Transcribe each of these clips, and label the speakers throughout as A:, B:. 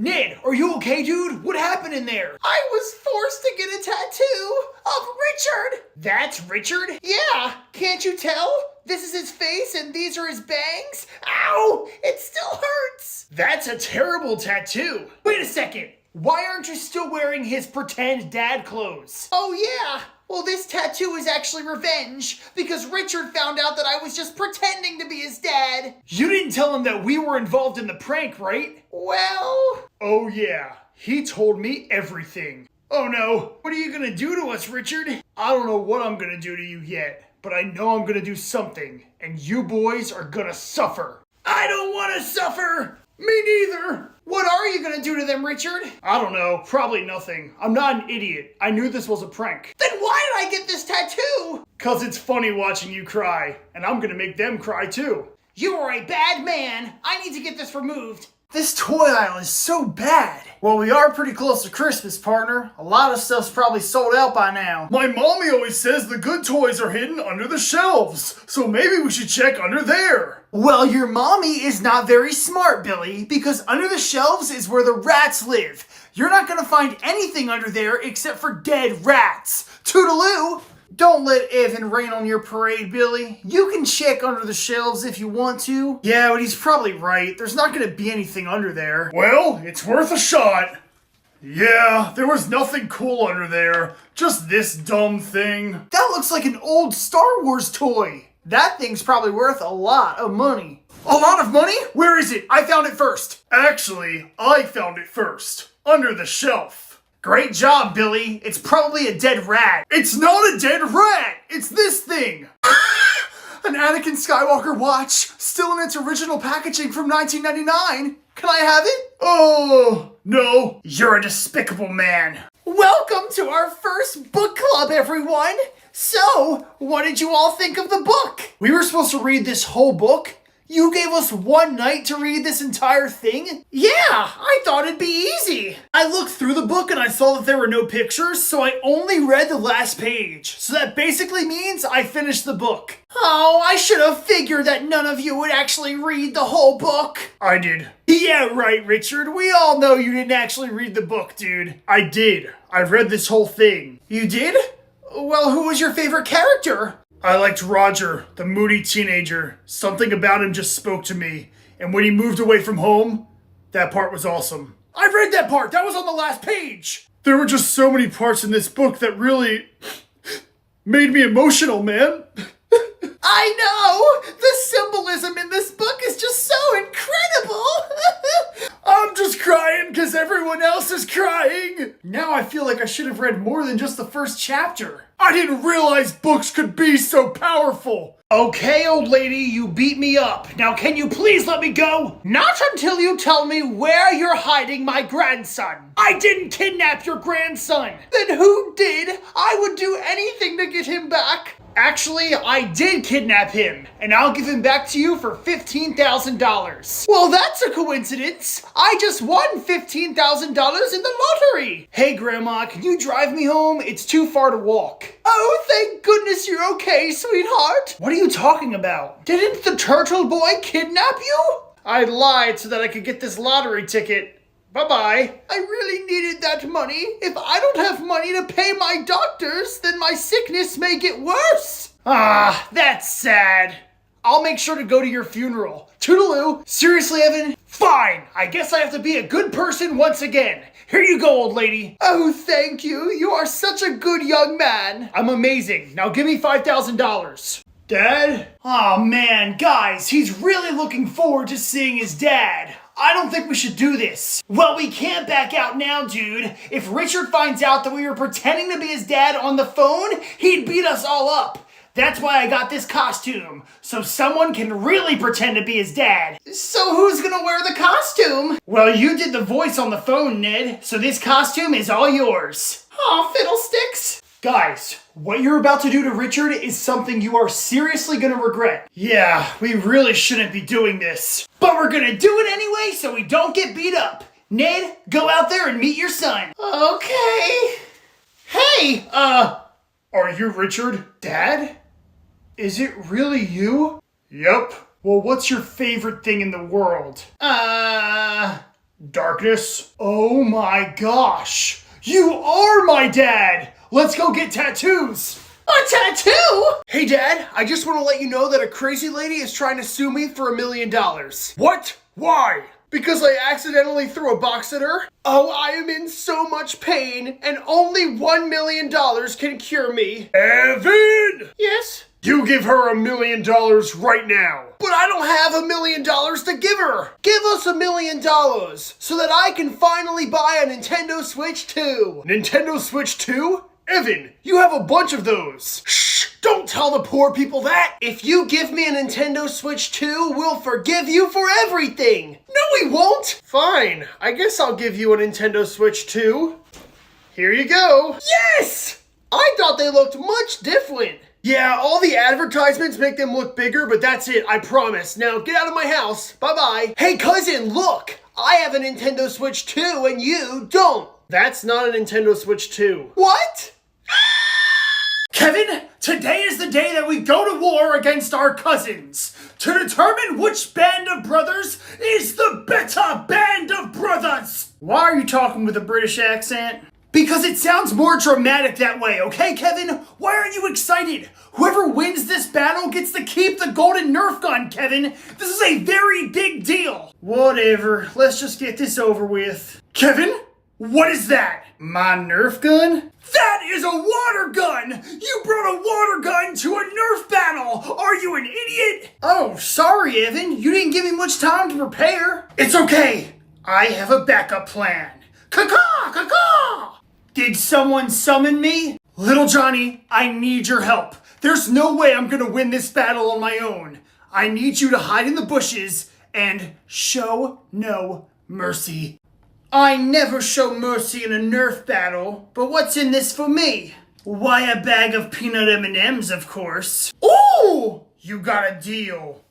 A: Ned, are you okay, dude? What happened in there?
B: I was forced to get a tattoo of Richard.
A: That's Richard?
B: Yeah, can't you tell? This is his face and these are his bangs. Ow, it still hurts.
A: That's a terrible tattoo. Wait a second. Why aren't you still wearing his pretend dad clothes?
B: Oh yeah. Well, this tattoo is actually revenge because Richard found out that I was just pretending to be his dad.
A: You didn't tell him that we were involved in the prank, right?
B: Well...
A: Oh yeah, he told me everything. Oh no, what are you gonna do to us, Richard? I don't know what I'm gonna do to you yet, but I know I'm gonna do something, and you boys are gonna suffer. I don't wanna suffer! Me neither!
B: What are you gonna do to them, Richard?
A: I don't know, probably nothing. I'm not an idiot. I knew this was a prank.
B: Then why did I get this tattoo?
A: 'Cause it's funny watching you cry, and I'm gonna make them cry too.
B: You are a bad man. I need to get this removed.
A: This toy aisle is so bad. Well, we are pretty close to Christmas, partner. A lot of stuff's probably sold out by now. My mommy always says the good toys are hidden under the shelves, so maybe we should check under there. Well, your mommy is not very smart, Billy, because under the shelves is where the rats live. You're not gonna find anything under there except for dead rats. Toodaloo! Don't let Evan rain on your parade, Billy. You can check under the shelves if you want to. Yeah, but he's probably right. There's not gonna be anything under there. Well, it's worth a shot. Yeah, there was nothing cool under there. Just this dumb thing. That looks like an old Star Wars toy. That thing's probably worth a lot of money. A lot of money? Where is it? I found it first. Actually, I found it first. Under the shelf. Great job, Billy. It's probably a dead rat. It's not a dead rat! It's this thing! An Anakin Skywalker watch, still in its original packaging from 1999. Can I have it? Oh, no. You're a despicable man.
B: Welcome to our first book club, everyone. So, what did you all think of the book?
A: We were supposed to read this whole book? You gave us one night to read this entire thing?
B: Yeah, I thought it'd be easy.
A: I looked through the book and I saw that there were no pictures, so I only read the last page. So that basically means I finished the book.
B: Oh, I should have figured that none of you would actually read the whole book.
A: I did. Yeah, right, Richard. We all know you didn't actually read the book, dude. I did. I read this whole thing.
B: You did? Well, who was your favorite character?
A: I liked Roger, the moody teenager. Something about him just spoke to me. And when he moved away from home, that part was awesome. I read that part! That was on the last page! There were just so many parts in this book that really made me emotional, man.
B: I know! The symbolism in this book is just so incredible!
A: I'm just crying because everyone else is crying! Now I feel like I should have read more than just the first chapter. I didn't realize books could be so powerful! Okay, old lady, you beat me up. Now can you please let me go?
B: Not until you tell me where you're hiding my grandson.
A: I didn't kidnap your grandson!
B: Then who did? I would do anything to get him back.
A: Actually, I did kidnap him, and I'll give him back to you for $15,000.
B: Well, that's a coincidence. I just won $15,000 in the lottery.
A: Hey, Grandma, can you drive me home? It's too far to walk.
B: Oh, thank goodness you're okay, sweetheart.
A: What are you talking about?
B: Didn't the turtle boy kidnap you?
A: I lied so that I could get this lottery ticket. Bye-bye.
B: I really needed that money. If I don't have money to pay my doctors, then my sickness may get worse.
A: Ah, that's sad. I'll make sure to go to your funeral. Toodaloo. Seriously, Evan? Fine. I guess I have to be a good person once again. Here you go, old lady.
B: Oh, thank you. You are such a good young man.
A: I'm amazing. Now give me $5,000. Dad? Aw, man, guys, he's really looking forward to seeing his dad. I don't think we should do this. Well, we can't back out now, dude. If Richard finds out that we were pretending to be his dad on the phone, he'd beat us all up. That's why I got this costume, so someone can really pretend to be his dad.
B: So who's gonna wear the costume?
A: Well, you did the voice on the phone, Ned, so this costume is all yours.
B: Aw, fiddlesticks.
A: Guys, what you're about to do to Richard is something you are seriously gonna regret. Yeah, we really shouldn't be doing this. But we're gonna do it anyway so we don't get beat up. Ned, go out there and meet your son.
B: Okay. Hey,
A: are you Richard? Dad? Is it really you? Yep. Well, what's your favorite thing in the world? Darkness? Oh my gosh! You are my dad! Let's go get tattoos!
B: A tattoo?
A: Hey Dad, I just want to let you know that a crazy lady is trying to sue me for $1 million. What? Why? Because I accidentally threw a box at her? Oh, I am in so much pain, and only $1 million can cure me. Evan!
B: Yes?
A: You give her $1 million right now. But I don't have $1 million to give her. Give us $1 million so that I can finally buy a Nintendo Switch 2. Nintendo Switch 2? Evan, you have a bunch of those. Shh, don't tell the poor people that. If you give me a Nintendo Switch 2, we'll forgive you for everything. No, we won't. Fine, I guess I'll give you a Nintendo Switch 2. Here you go. Yes! I thought they looked much different. Yeah, all the advertisements make them look bigger, but that's it, I promise. Now, get out of my house. Bye-bye. Hey, cousin, look! I have a Nintendo Switch 2 and you don't. That's not a Nintendo Switch 2. What? Kevin, today is the day that we go to war against our cousins to determine which band of brothers is the better band of brothers. Why are you talking with a British accent? Because it sounds more dramatic that way, okay, Kevin? Why aren't you excited? Whoever wins this battle gets to keep the golden Nerf gun, Kevin. This is a very big deal. Whatever, let's just get this over with. Kevin? What is that? My Nerf gun? That is a water gun! You brought a water gun to a Nerf battle! Are you an idiot? Oh, sorry, Evan. You didn't give me much time to prepare. It's okay. I have a backup plan. Caw-caw! Caw-caw! Did someone summon me? Little Johnny, I need your help. There's no way I'm gonna win this battle on my own. I need you to hide in the bushes and show no mercy. I never show mercy in a Nerf battle, but what's in this for me? Why, a bag of peanut M&Ms, of course. Ooh! You got a deal.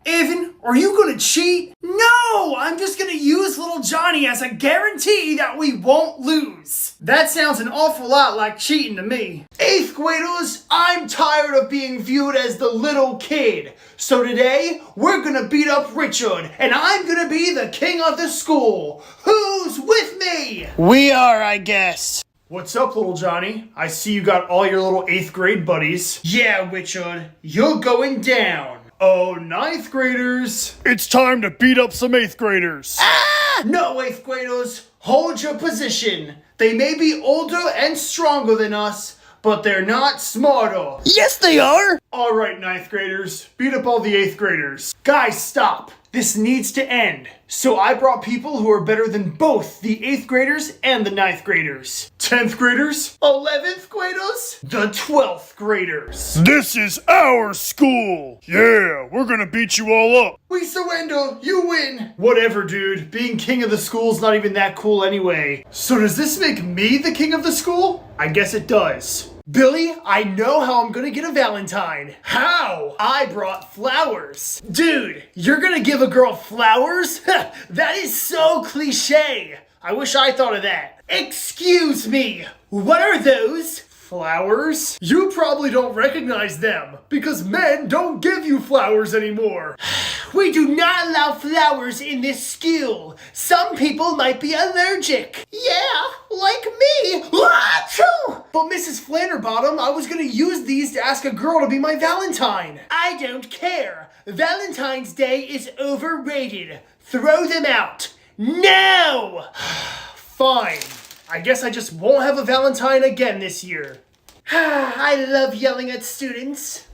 A: Evan, are you gonna cheat? No! I'm just gonna use little Johnny as a guarantee that we won't lose. That sounds an awful lot like cheating to me. 8th graders, I'm tired of being viewed as the little kid. So today, we're gonna beat up Richard, and I'm gonna be the king of the school. Who's with me? We are, I guess. What's up, little Johnny? I see you got all your little 8th grade buddies. Yeah, Richard, you're going down. Oh, 9th graders. It's time to beat up some 8th graders. Ah! No, 8th graders. Hold your position. They may be older and stronger than us, but they're not smarter. Yes, they are. All right, 9th graders. Beat up all the 8th graders. Guys, stop. This needs to end. So I brought people who are better than both the 8th graders and the 9th graders. 10th graders? 11th graders? The 12th graders. This is our school. Yeah, we're gonna beat you all up. We surrender. You win. Whatever, dude. Being king of the school's not even that cool anyway. So does this make me the king of the school? I guess it does. Billy, I know how I'm gonna get a Valentine. How? I brought flowers. Dude, you're gonna give a girl flowers? That is so cliche. I wish I thought of that. Excuse me, what are those? Flowers? You probably don't recognize them because men don't give you flowers anymore. We do not allow flowers in this school. Some people might be allergic. Yeah, like me. Achoo! But Mrs. Flanderbottom, I was gonna use these to ask a girl to be my Valentine. I don't care. Valentine's Day is overrated. Throw them out. No! Fine. I guess I just won't have a Valentine again this year. I love yelling at students.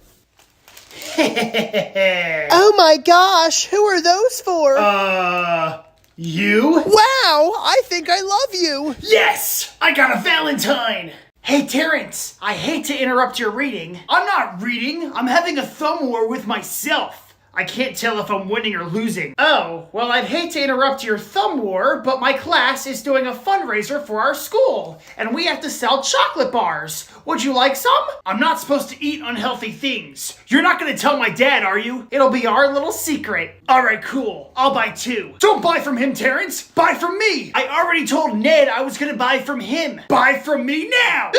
B: Oh my gosh, who are those for?
A: You?
B: Wow, I think I love you.
A: Yes! I got a Valentine! Hey, Terrence, I hate to interrupt your reading. I'm not reading, I'm having a thumb war with myself. I can't tell if I'm winning or losing. Oh, well, I'd hate to interrupt your thumb war, but my class is doing a fundraiser for our school, and we have to sell chocolate bars. Would you like some? I'm not supposed to eat unhealthy things. You're not gonna tell my dad, are you? It'll be our little secret. All right, cool. I'll buy 2. Don't buy from him, Terrence. Buy from me. I already told Ned I was gonna buy from him. Buy from me now.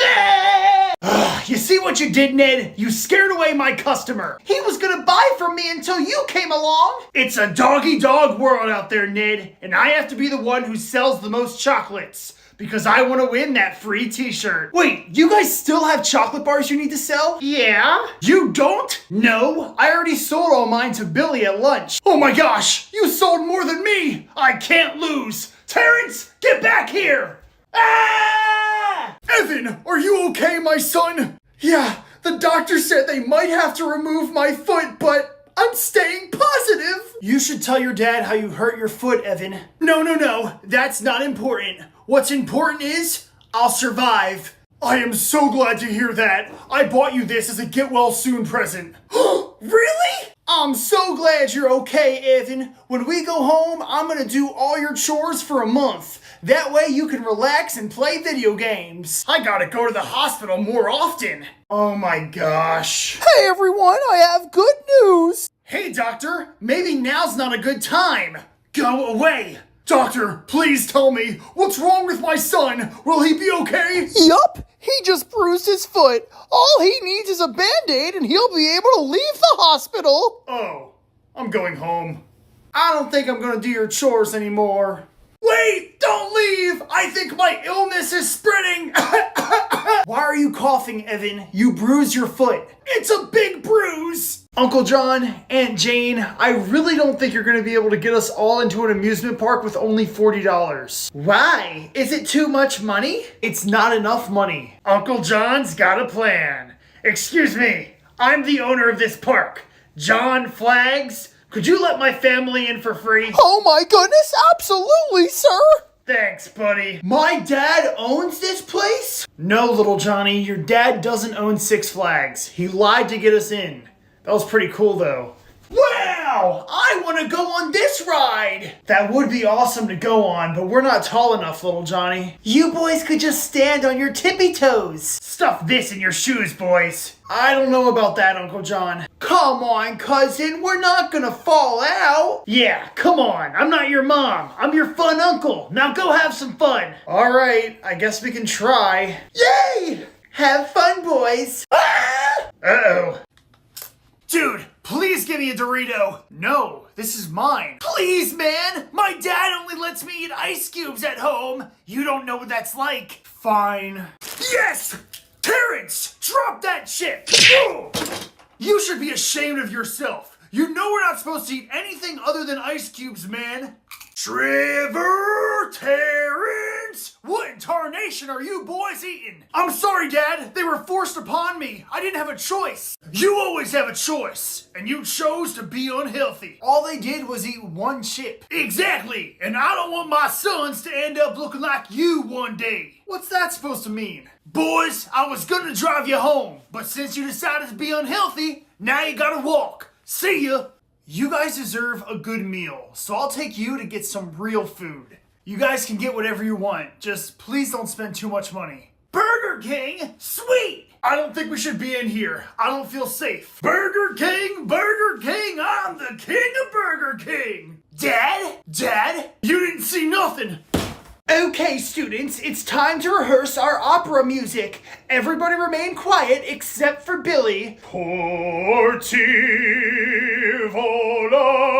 A: You see what you did, Ned? You scared away my customer. He was gonna buy from me until
B: you came along.
A: It's a dog-eat-dog world out there, Ned, and I have to be the one who sells the most chocolates. Because I want to win that free t-shirt.
B: Wait, you guys still have chocolate bars you need to sell?
A: Yeah? You don't? No, I already sold all mine to Billy at lunch. Oh my gosh, you sold more than me! I can't lose! Terrence, get back here! Ah! Evan, are you okay, my son? Yeah, the doctor said they might have to remove my foot, but I'm staying positive. You should tell your dad how you hurt your foot, Evan. No, that's not important. What's important is, I'll survive. I am so glad to hear that. I bought you this as a get-well-soon present. Really? I'm so glad you're okay, Evan. When we go home, I'm gonna do all your chores for a month. That way you can relax and play video games. I gotta go to the hospital more often. Oh my gosh.
B: Hey everyone, I have good news.
A: Hey doctor, maybe now's not a good time. Go away. Doctor, please tell me, what's wrong with my son? Will he be okay?
B: Yup, he just bruised his foot. All he needs is a Band-Aid and he'll be able to leave the hospital.
A: Oh, I'm going home. I don't think I'm gonna do your chores anymore. Wait, don't leave! I think my illness is spreading! Why are you coughing, Evan? You bruised your foot. It's a big bruise! Uncle John, Aunt Jane, I really don't think you're gonna be able to get us all into an amusement park with only $40. Why? Is it too much money? It's not enough money. Uncle John's got a plan. Excuse me, I'm the owner of this park. John Flags. Could you let my family in for free?
B: Oh my goodness, absolutely, sir!
A: Thanks, buddy. My dad owns this place? No, little Johnny, your dad doesn't own Six Flags. He lied to get us in. That was pretty cool, though. Wow! I want to go on this ride! That would be awesome to go on, but we're not tall enough, little Johnny. You boys could just stand on your tippy toes. Stuff this in your shoes, boys. I don't know about that, Uncle John. Come on, cousin, we're not gonna fall out. Yeah, come on, I'm not your mom. I'm your fun uncle. Now go have some fun. All right, I guess we can try. Yay! Have fun, boys. Ah! Uh-oh. Dude, please give me a Dorito. No, this is mine. Please, man. My dad only lets me eat ice cubes at home. You don't know what that's like. Fine. Yes! Terrence, drop that shit. You should be ashamed of yourself. You know we're not supposed to eat anything other than ice cubes, man. Trevor, Terrence, what in tarnation are you boys eating? I'm sorry, Dad. They were forced upon me. I didn't have a choice. You always have a choice, and you chose to be unhealthy. All they did was eat one chip. Exactly, and I don't want my sons to end up looking like you one day. What's that supposed to mean? Boys, I was gonna drive you home, but since you decided to be unhealthy, now you gotta walk. See ya. You guys deserve a good meal, so I'll take you to get some real food. You guys can get whatever you want, just please don't spend too much money. Burger King? Sweet! I don't think we should be in here. I don't feel safe. Burger King, I'm the king of Burger King! Dad? You didn't see nothing! Okay, students, it's time to rehearse our opera music. Everybody remain quiet except for Billy. Porti volae.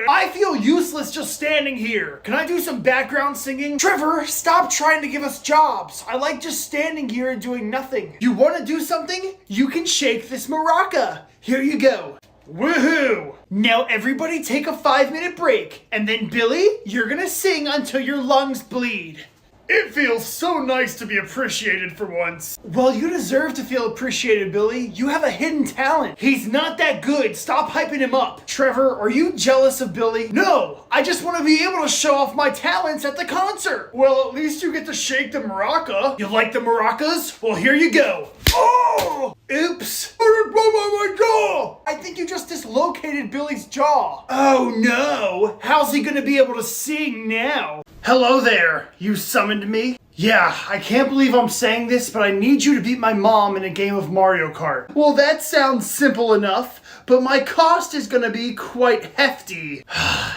A: I feel useless just standing here. Can I do some background singing? Trevor, stop trying to give us jobs. I like just standing here and doing nothing. You want to do something? You can shake this maraca. Here you go. Woohoo! Now everybody take a 5-minute break, and then Billy, you're gonna sing until your lungs bleed. It feels so nice to be appreciated for once. Well, you deserve to feel appreciated, Billy. You have a hidden talent. He's not that good. Stop hyping him up. Trevor, are you jealous of Billy? No, I just want to be able to show off my talents at the concert. Well, at least you get to shake the maraca. You like the maracas? Well, here you go. Oh! Oops. My jaw! I think you just dislocated Billy's jaw. Oh no! How's he gonna be able to sing now? Hello there. You summoned me? Yeah, I can't believe I'm saying this, but I need you to beat my mom in a game of Mario Kart. Well, that sounds simple enough, but my cost is gonna be quite hefty.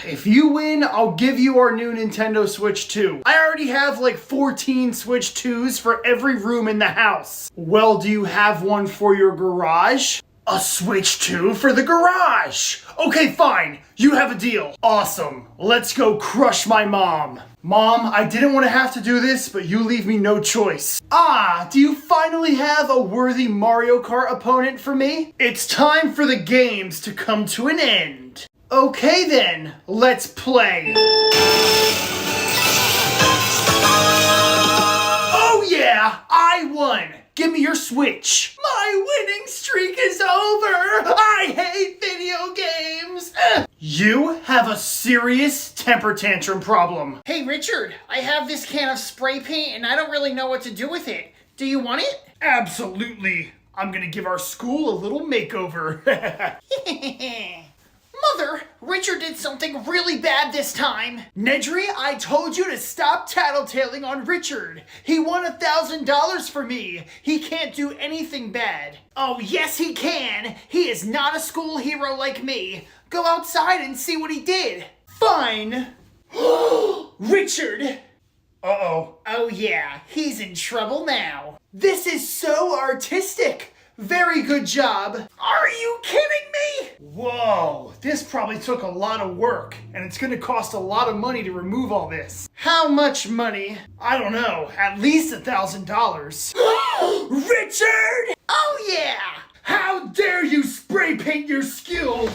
A: If you win, I'll give you our new Nintendo Switch 2. I already have like 14 Switch 2s for every room in the house. Well, do you have one for your garage? A switch too for the garage. Okay, fine. You have a deal. Awesome. Let's go crush my mom. Mom, I didn't want to have to do this, but you leave me no choice. Ah, do you finally have a worthy Mario Kart opponent for me? It's time for the games to come to an end. Okay then, let's play. Oh yeah, I won. Give me your Switch. My winning streak is over. I hate video games. You have a serious temper tantrum problem.
B: Hey, Richard, I have this can of spray paint and I don't really know what to do with it. Do you want it?
A: Absolutely. I'm gonna give our school a little makeover.
B: Mother, Richard did something really bad this time.
A: Nedry, I told you to stop tattletaling on Richard. He won $1,000 for me. He can't do anything bad.
B: Oh, yes he can. He is not a school hero like me. Go outside and see what he did.
A: Fine.
B: Richard!
A: Uh-oh.
B: Oh yeah, he's in trouble now.
A: This is so artistic. Very good job.
B: Are you kidding me?
A: Whoa, this probably took a lot of work, and it's gonna cost a lot of money to remove all this.
B: How much money?
A: I don't know, at least $1,000. Richard!
B: Oh yeah!
A: How dare you spray paint your skill?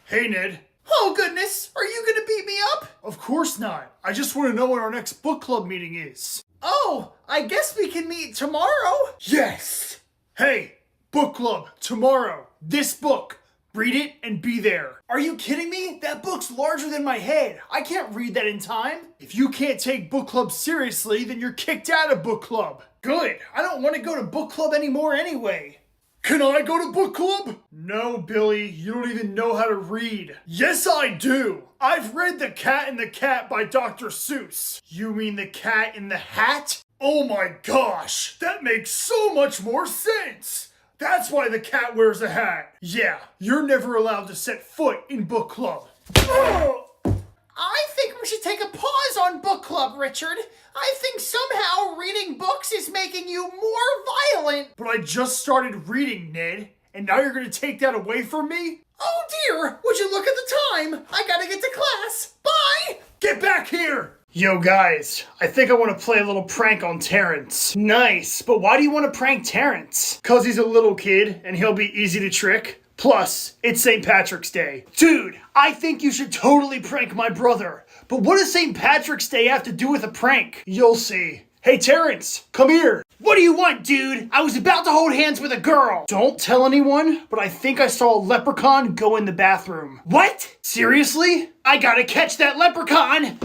A: Hey, Ned.
B: Oh goodness, are you gonna beat me up?
A: Of course not. I just want to know when our next book club meeting is.
B: Oh, I guess we can meet tomorrow.
A: Yes! Hey, book club, tomorrow. This book. Read it and be there. Are you kidding me? That book's larger than my head. I can't read that in time. If you can't take book club seriously, then you're kicked out of book club. Good. I don't want to go to book club anymore anyway. Can I go to book club? No, Billy, you don't even know how to read. Yes, I do. I've read The Cat in the Cat by Dr. Seuss. You mean The Cat in the Hat? Oh my gosh, that makes so much more sense. That's why the cat wears a hat. Yeah, you're never allowed to set foot in book club.
B: I think we should take a pause on book club, Richard. I think somehow reading books is making you more violent.
A: But I just started reading, Ned, and now you're gonna take that away from me?
B: Oh dear, would you look at the time? I gotta get to class. Bye!
A: Get back here! Yo guys, I think I want to play a little prank on Terrence. Nice, but why do you want to prank Terrence? Cause he's a little kid and he'll be easy to trick. Plus, it's St. Patrick's Day. Dude, I think you should totally prank my brother. But what does St. Patrick's Day have to do with a prank? You'll see. Hey Terrence, come here.
B: What do you want, dude? I was about to hold hands with a girl.
A: Don't tell anyone, but I think I saw a leprechaun go in the bathroom.
B: What?
A: Seriously?
B: I gotta catch that leprechaun.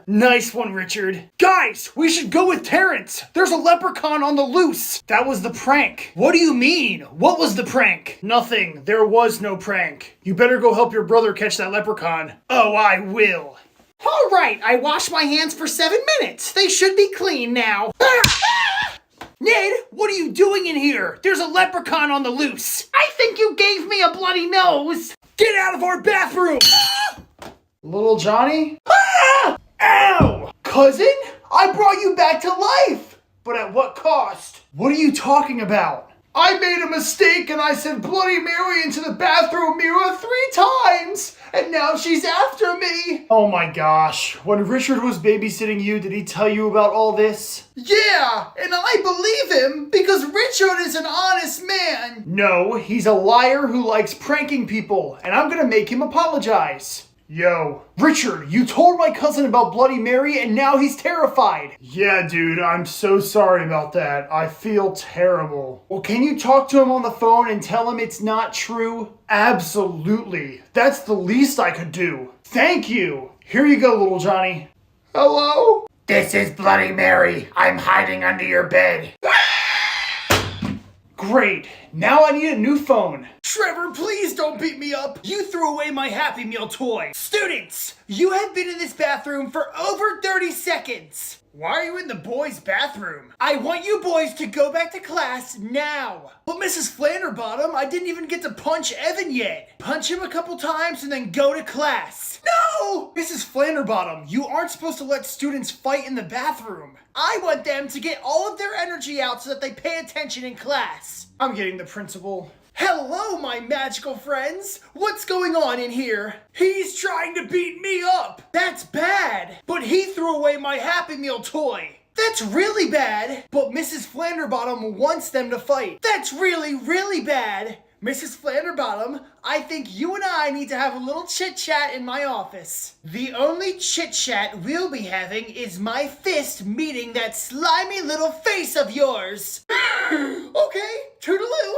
A: Nice one, Richard. Guys, we should go with Terrence. There's a leprechaun on the loose. That was the prank.
B: What do you mean? What was the prank?
A: Nothing. There was no prank. You better go help your brother catch that leprechaun.
B: Oh, I will. All right, I washed my hands for 7 minutes. They should be clean now. Ned, what are you doing in here? There's a leprechaun on the loose. I think you gave me a bloody nose.
A: Get out of our bathroom! Little Johnny?
B: Ow!
A: Cousin? I brought you back to life! But at what cost? What are you talking about? I made a mistake and I said Bloody Mary into the bathroom mirror 3 times! And now she's after me! Oh my gosh. When Richard was babysitting you, did he tell you about all this? Yeah, and I believe him because Richard is an honest man. No, he's a liar who likes pranking people, and I'm gonna make him apologize. Yo, Richard, you told my cousin about Bloody Mary and now he's terrified. Yeah, dude, I'm so sorry about that. I feel terrible. Well, can you talk to him on the phone and tell him it's not true? Absolutely. That's the least I could do. Thank you. Here you go, little Johnny. Hello?
B: This is Bloody Mary. I'm hiding under your bed.
A: Great. Now I need a new phone.
B: Trevor, please don't beat me up. You threw away my Happy Meal toy. Students, you have been in this bathroom for over 30 seconds.
A: Why are you in the boys' bathroom?
B: I want you boys to go back to class now. But Mrs. Flanderbottom, I didn't even get to punch Evan yet. Punch him a couple times and then go to class. No!
A: Mrs. Flanderbottom, you aren't supposed to let students fight in the bathroom.
B: I want them to get all of their energy out so that they pay attention in class.
A: I'm getting the principal.
B: Hello, my magical friends. What's going on in here? He's trying to beat me up. That's bad. But he threw away my Happy Meal toy. That's really bad. But Mrs. Flanderbottom wants them to fight. That's really, really bad. Mrs. Flanderbottom, I think you and I need to have a little chit-chat in my office. The only chit-chat we'll be having is my fist meeting that slimy little face of yours. Okay, toodaloo.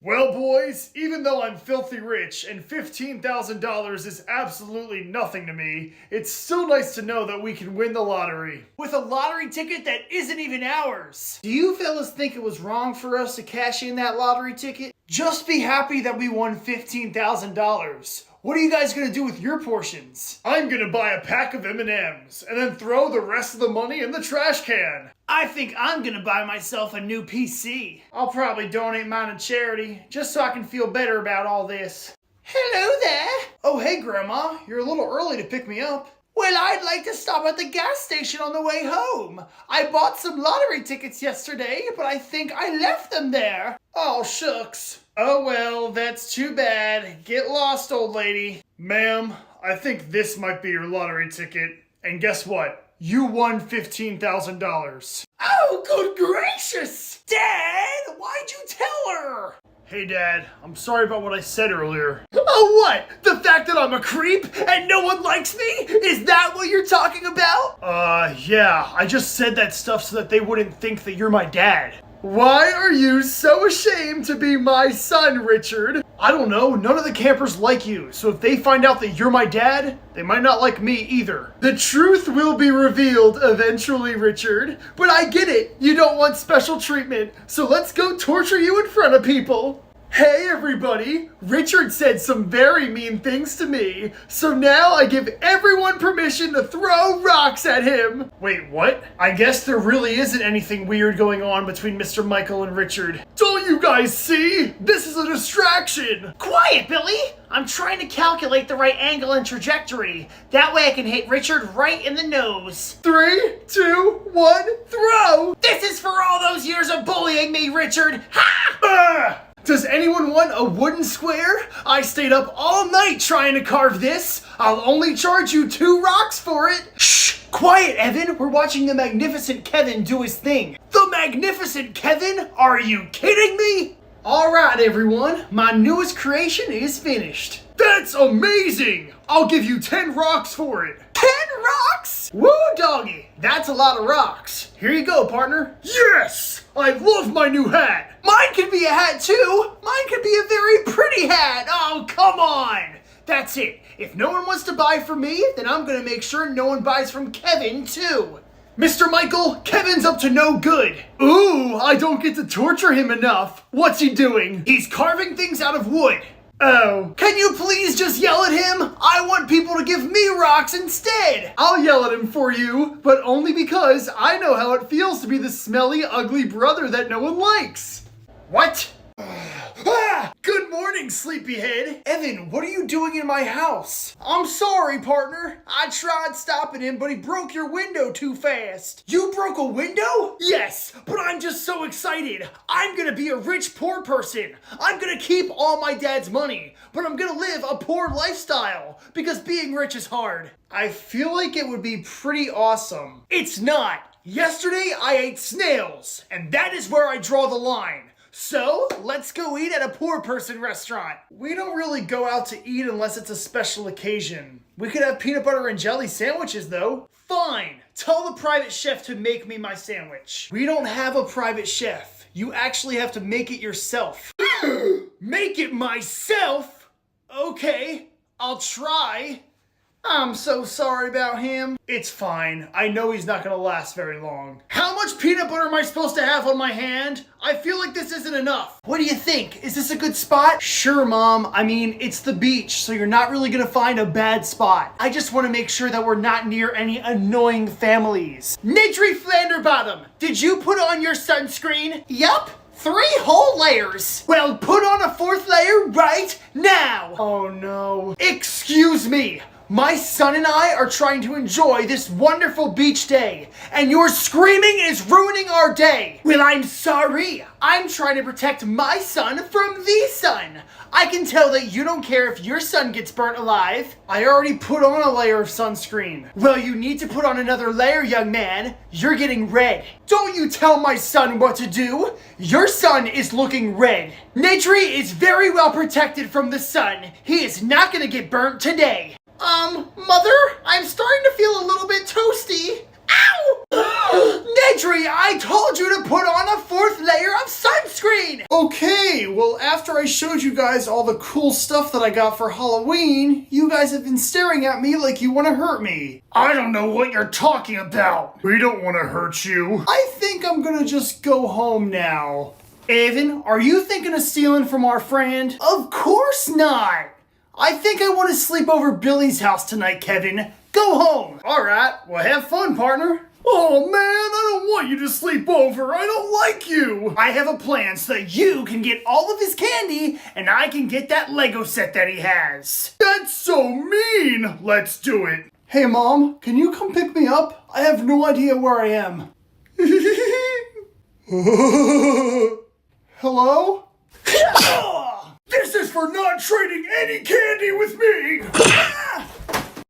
A: Well, boys, even though I'm filthy rich and $15,000 is absolutely nothing to me, it's still nice to know that we can win the lottery.
B: With a lottery ticket that isn't even ours.
A: Do you fellas think it was wrong for us to cash in that lottery ticket? Just be happy that we won $15,000. What are you guys gonna do with your portions? I'm gonna buy a pack of M&Ms and then throw the rest of the money in the trash can.
B: I think I'm gonna buy myself a new PC.
A: I'll probably donate mine to charity, just so I can feel better about all this.
B: Hello there.
A: Oh, hey, Grandma. You're a little early to pick me up.
B: Well, I'd like to stop at the gas station on the way home. I bought some lottery tickets yesterday, but I think I left them there.
A: Oh, shucks. Oh, well, that's too bad. Get lost, old lady. Ma'am, I think this might be your lottery ticket. And guess what? You won $15,000.
B: Oh, good gracious! Dad, why'd you tell her?
A: Hey, Dad, I'm sorry about what I said earlier.
B: Oh, what? The fact that I'm a creep and no one likes me? Is that what you're talking about?
A: Yeah, I just said that stuff so that they wouldn't think that you're my dad. Why are you so ashamed to be my son, Richard? I don't know, none of the campers like you, so if they find out that you're my dad, they might not like me either. The truth will be revealed eventually, Richard. But I get it, you don't want special treatment, so let's go torture you in front of people. Hey everybody, Richard said some very mean things to me, so now I give everyone permission to throw rocks at him. Wait, what? I guess there really isn't anything weird going on between Mr. Michael and Richard. Don't you guys see? This is a distraction.
B: Quiet, Billy! I'm trying to calculate the right angle and trajectory. That way I can hit Richard right in the nose.
A: 3, 2, 1, throw!
B: This is for all those years of bullying me, Richard! Ha!
A: Does anyone want a wooden square? I stayed up all night trying to carve this. I'll only charge you 2 rocks for it.
B: Shh! Quiet, Evan! We're watching the Magnificent Kevin do his thing. The Magnificent Kevin? Are you kidding me?
A: Alright everyone, my newest creation is finished. That's amazing! I'll give you 10 rocks for it.
B: 10 rocks?
A: Woo, doggy! That's a lot of rocks. Here you go, partner. Yes! I love my new hat!
B: Mine could be a hat too! Mine could be a very pretty hat! Oh, come on! That's it. If no one wants to buy from me, then I'm gonna make sure no one buys from Kevin too.
A: Mr. Michael, Kevin's up to no good. Ooh, I don't get to torture him enough. What's he doing?
B: He's carving things out of wood.
A: Oh.
B: Can you please just yell at him? I want people to give me rocks instead.
A: I'll yell at him for you, but only because I know how it feels to be the smelly, ugly brother that no one likes. What? Good morning, sleepyhead. Evan, what are you doing in my house?
B: I'm sorry, partner. I tried stopping him, but he broke your window too fast. You broke a window? Yes, but I'm just so excited. I'm gonna be a rich poor person. I'm gonna keep all my dad's money, but I'm gonna live a poor lifestyle because being rich is hard.
A: I feel like it would be pretty awesome.
B: It's not. Yesterday, I ate snails, and that is where I draw the line. So, let's go eat at a poor person restaurant.
A: We don't really go out to eat unless it's a special occasion. We could have peanut butter and jelly sandwiches, though.
B: Fine. Tell the private chef to make me my sandwich.
A: We don't have a private chef. You actually have to make it yourself.
B: Make it myself? Okay, I'll try.
A: I'm so sorry about him. It's fine. I know he's not gonna last very long.
B: How much
A: peanut butter am I supposed to have on my hand? I feel like this isn't enough.
B: What do you think? Is this a good spot?
A: Sure, Mom. I mean, it's the beach, so you're not really gonna find a bad spot. I just want to make sure that we're not near any annoying families.
B: Nidri Flanderbottom, did you put on your sunscreen? Yup. 3 whole layers. Well, put on a 4th layer right now.
A: Oh no.
B: Excuse me. My son and I are trying to enjoy this wonderful beach day, and your screaming is ruining our day. Well, I'm sorry. I'm trying to protect my son from the sun. I can tell that you don't care if your son gets burnt alive.
A: I already put on a layer of sunscreen.
B: Well, you need to put on another layer, young man. You're getting red. Don't you tell my son what to do. Your son is looking red. Nidri is very well protected from the sun. He is not gonna get burnt today. Mother, I'm starting to feel a little bit toasty. Ow! Nedry, I told you to put on a 4th layer of sunscreen!
A: Okay, well, after I showed you guys all the cool stuff that I got for Halloween, you guys have been staring at me like you want to hurt me.
B: I don't know what you're talking about.
A: We don't want to hurt you. I think I'm gonna just go home now. Evan, are you thinking of stealing from our friend?
B: Of course not!
A: I think I want to sleep over Billy's house tonight, Kevin. Go home. All right, well, have fun, partner. Oh, man, I don't want you to sleep over. I don't like you. I have a plan so that you can get all of his candy and I can get that Lego set that he has. That's so mean. Let's do it. Hey, Mom, can you come pick me up? I have no idea where I am. Hello? This is for not trading any candy with me!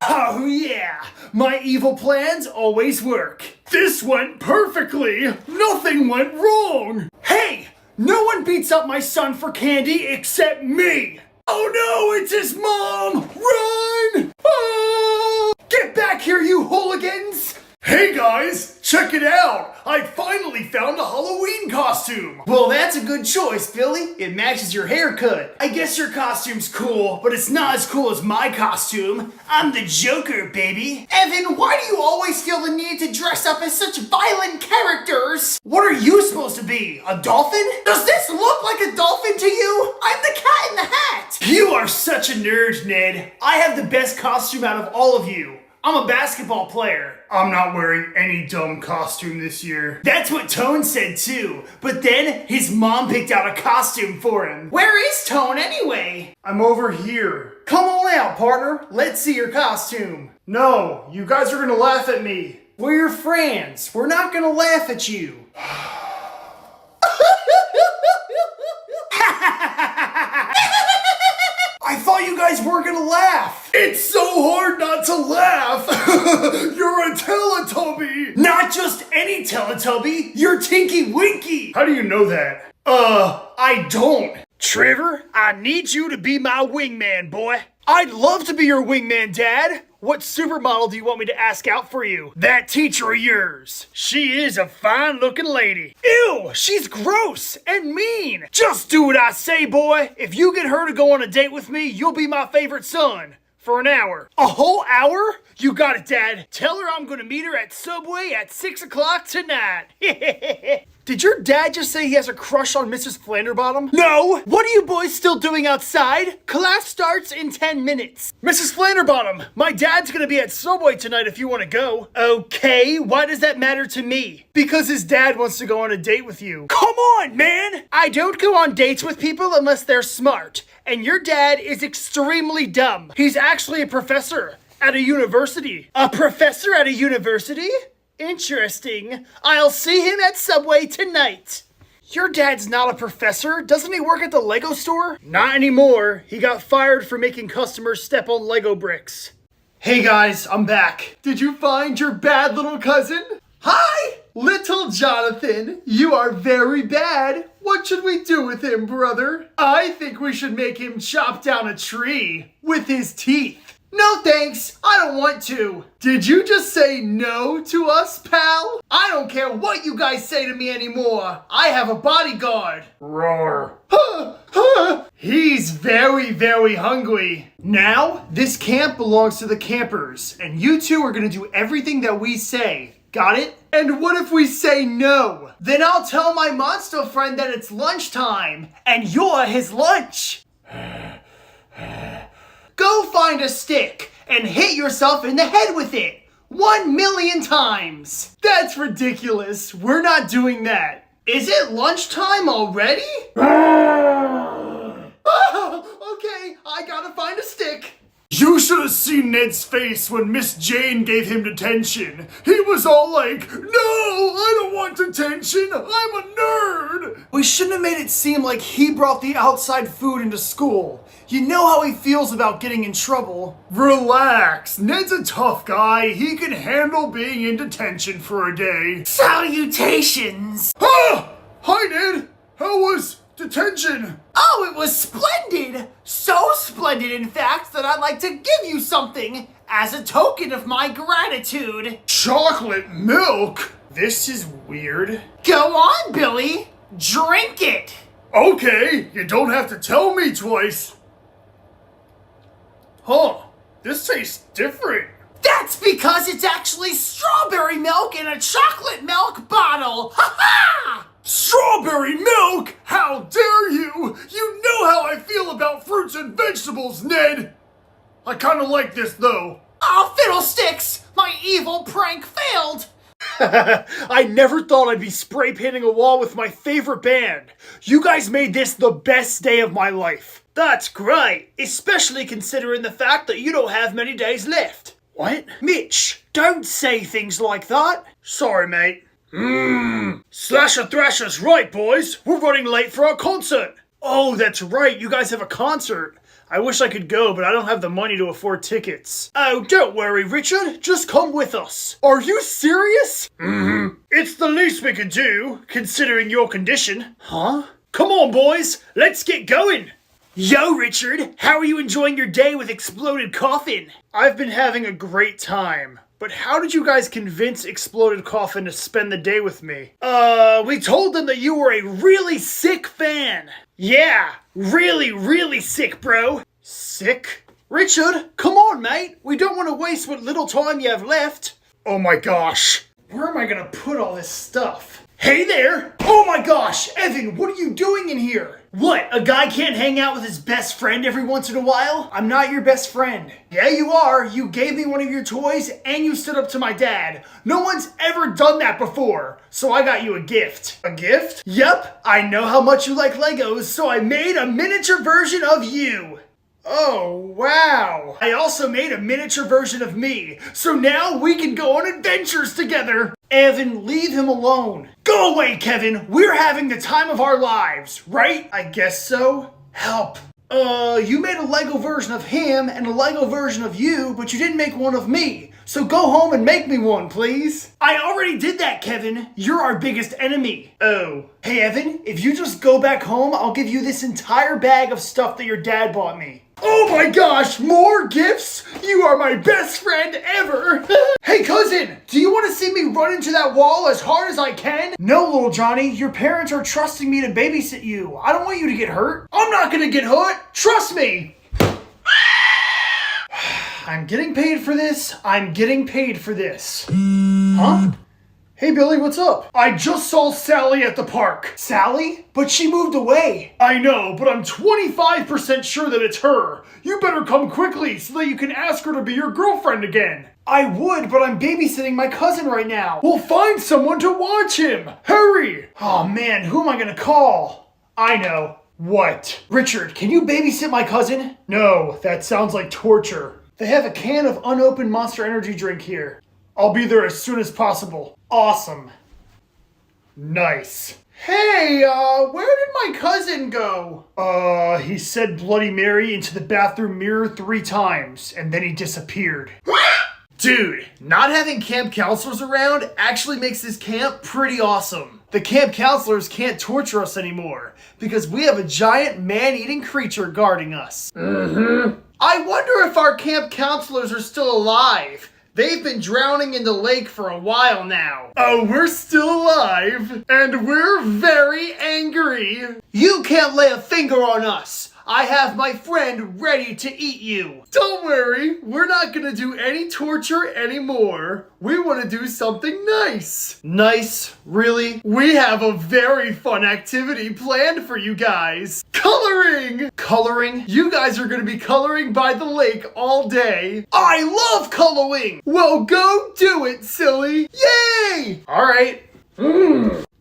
A: Oh yeah, my evil plans always work. This went perfectly. Nothing went wrong. Hey, no one beats up my son for candy except me. Oh no, it's his mom! Run! Ah! Get back here, you hooligans! Hey guys, check it out! I finally found a Halloween costume!
B: Well, that's a good choice, Billy. It matches your haircut. I guess your costume's cool, but it's not as cool as my costume. I'm the Joker, baby. Evan, why do you always feel the need to dress up as such violent characters? What are you supposed to be, a dolphin? Does this look like a dolphin to you? I'm the cat in the hat!
A: You are such a nerd, Ned. I have the best costume out of all of you. I'm a basketball player. I'm not wearing any dumb costume this year.
B: That's what Tone said too, but then his mom picked out a costume for him. Where is Tone anyway?
A: I'm over here. Come on out, partner. Let's see your costume. No, you guys are gonna laugh at me. We're your friends. We're not gonna laugh at you. I thought you guys weren't gonna laugh. It's so hard not to laugh. You're a Teletubby.
B: Not just any Teletubby, you're Tinky Winky.
A: How do you know that? I don't.
B: Trevor, I need you to be my wingman, boy. I'd love to be your wingman, Dad. What supermodel do you want me to ask out for you? That teacher of yours. She is a fine-looking lady. Ew, she's gross and mean. Just do what I say, boy. If you get her to go on a date with me, you'll be my favorite son. For an hour. A whole hour? You got it, Dad. Tell her I'm gonna meet her at Subway at 6 o'clock tonight. Did your dad just say he has a crush on Mrs. Flanderbottom? No! What are you boys still doing outside? Class starts in 10 minutes. Mrs. Flanderbottom, my dad's gonna be at Subway tonight if you want to go. Okay, why does that matter to me? Because his dad wants to go on a date with you. Come on, man! I don't go on dates with people unless they're smart. And your dad is extremely dumb. He's actually a professor at a university. A professor at a university? Interesting. I'll see him at Subway tonight. Your dad's not a professor. Doesn't he work at the Lego store? Not anymore. He got fired for making customers step on Lego bricks.
A: Hey guys, I'm back.
B: Did you find your bad little cousin? Hi! Little Jonathan, you are very bad. What should we do with him, brother? I think we should make him chop down a tree with his teeth. No thanks, I don't want to. Did you just say no to us, pal? I don't care what you guys say to me anymore. I have a bodyguard.
A: Roar.
B: He's very, very hungry. Now, this camp belongs to the campers, and you two are gonna do everything that we say. Got it? And what if we say no? Then I'll tell my monster friend that it's lunchtime, and you're his lunch. Go find a stick and hit yourself in the head with it 1,000,000 times. That's ridiculous. We're not doing that. Is it lunchtime already? Okay, I gotta find a stick.
A: You should have seen Ned's face when Miss Jane gave him detention. He was all like, "No, I don't want detention. I'm a nerd."
B: We shouldn't have made it seem like he brought the outside food into school. You know how he feels about getting in trouble.
A: Relax. Ned's a tough guy. He can handle being in detention for a day.
B: Salutations!
A: Ah! Hi, Ned. How was detention?
B: Oh, it was splendid! So splendid, in fact, that I'd like to give you something as a token of my gratitude.
A: Chocolate milk? This is weird.
B: Go on, Billy. Drink it.
A: Okay, you don't have to tell me twice. Huh, this tastes different.
B: That's because it's actually strawberry milk in a chocolate milk bottle. Ha ha!
A: Strawberry milk? How dare you! You know how I feel about fruits and vegetables, Ned! I kinda like this, though.
B: Oh, fiddlesticks! My evil prank failed!
C: I never thought I'd be spray painting a wall with my favorite band. You guys made this the best day of my life. That's great, especially considering the fact that you don't have many days left. What? Mitch, don't say things like that. Sorry, mate. Slasher Thrasher's right, boys. We're running late for our concert. Oh, that's right. You guys have a concert. I wish I could go, but I don't have the money to afford tickets. Oh, don't worry, Richard. Just come with us. Are you serious? It's the least we could do, considering your condition. Huh? Come on, boys. Let's get going. Yo, Richard. How are you enjoying your day with Exploded Coffin? I've been having a great time. But how did you guys convince Exploded Coffin to spend the day with me? We told them that you were a really sick fan. Yeah, really sick, bro. Sick? Richard, come on, mate. We don't want to waste what little time you have left. Oh my gosh. Where am I gonna put all this stuff? Hey there! Oh my gosh, Evan, what are you doing in here? What, a guy can't hang out with his best friend every once in a while? I'm not your best friend. Yeah, you are. You gave me one of your toys and you stood up to my dad. No one's ever done that before. So I got you a gift. A gift? Yep, I know how much you like Legos, so I made a miniature version of you. Oh, wow. I also made a miniature version of me, so now we can go on adventures together. Evan, leave him alone. Go away, Kevin. We're having the time of our lives, right? I guess so. Help. You made a Lego version of him and a Lego version of you, but you didn't make one of me. So go home and make me one, please. I already did that, Kevin. You're our biggest enemy. Oh. Hey, Evan, if you just go back home, I'll give you this entire bag of stuff that your dad bought me. Oh my gosh, more gifts? You are my best friend ever. Hey, cousin, do you want to see me run into that wall as hard as I can? No, little Johnny, your parents are trusting me to babysit you. I don't want you to get hurt. I'm not gonna get hurt. Trust me. I'm getting paid for this. I'm getting paid for this. Huh? Hey, Billy, what's up? I just saw Sally at the park. Sally? But she moved away. I know, but I'm 25% sure that it's her. You better come quickly so that you can ask her to be your girlfriend again. I would, but I'm babysitting my cousin right now. Well, find someone to watch him. Hurry. Oh, man, who am I gonna call? I know. What? Richard, can you babysit my cousin? No, that sounds like torture. They have a can of unopened Monster Energy drink here. I'll be there as soon as possible. Awesome. Nice. Hey, where did my cousin go? He said Bloody Mary into the bathroom mirror 3 times, and then he disappeared. Dude, not having camp counselors around actually makes this camp pretty awesome. The camp counselors can't torture us anymore, because we have a giant man-eating creature guarding us. I wonder if our camp counselors are still alive. They've been drowning in the lake for a while now. Oh, we're still alive, and we're very angry. You can't lay a finger on us. I have my friend ready to eat you.
A: Don't worry, we're not gonna do any torture anymore. We want to do something nice.
C: Nice? Really?
A: We have a very fun activity planned for you guys. Coloring!
C: Coloring?
A: You guys are gonna be coloring by the lake all day.
C: I love coloring!
A: Well, go do it, silly. Yay!
C: All right.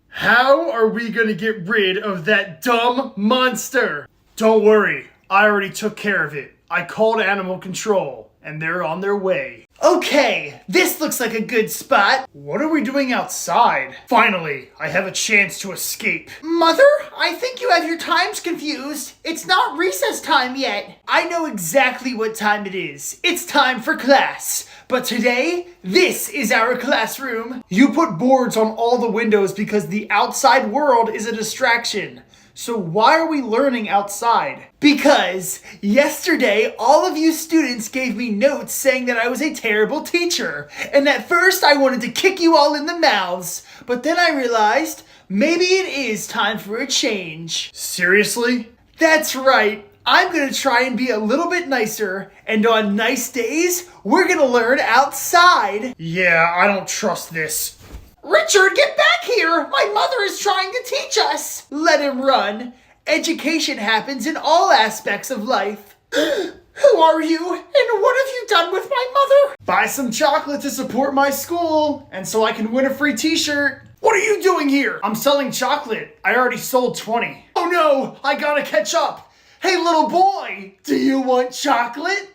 A: How are we gonna get rid of that dumb monster?
C: Don't worry, I already took care of it. I called animal control, and they're on their way.
B: Okay, this looks like a good spot.
C: What are we doing outside? Finally, I have a chance to escape.
B: Mother, I think you have your times confused. It's not recess time yet. I know exactly what time it is. It's time for class. But today, this is our classroom.
C: You put boards on all the windows because the outside world is a distraction. So why are we learning outside?
B: Because yesterday, all of you students gave me notes saying that I was a terrible teacher. And at first, I wanted to kick you all in the mouths. But then I realized maybe it is time for a change.
C: Seriously?
B: That's right. I'm gonna try and be a little bit nicer. And on nice days, we're gonna learn outside.
C: Yeah, I don't trust this.
B: Richard, get back here! My mother is trying to teach us! Let him run. Education happens in all aspects of life. Who are you? And what have you done with my mother?
C: Buy some chocolate to support my school, and so I can win a free t-shirt. What are you doing here? I'm selling chocolate. I already sold 20. Oh no, I gotta catch up. Hey little boy, do you want chocolate?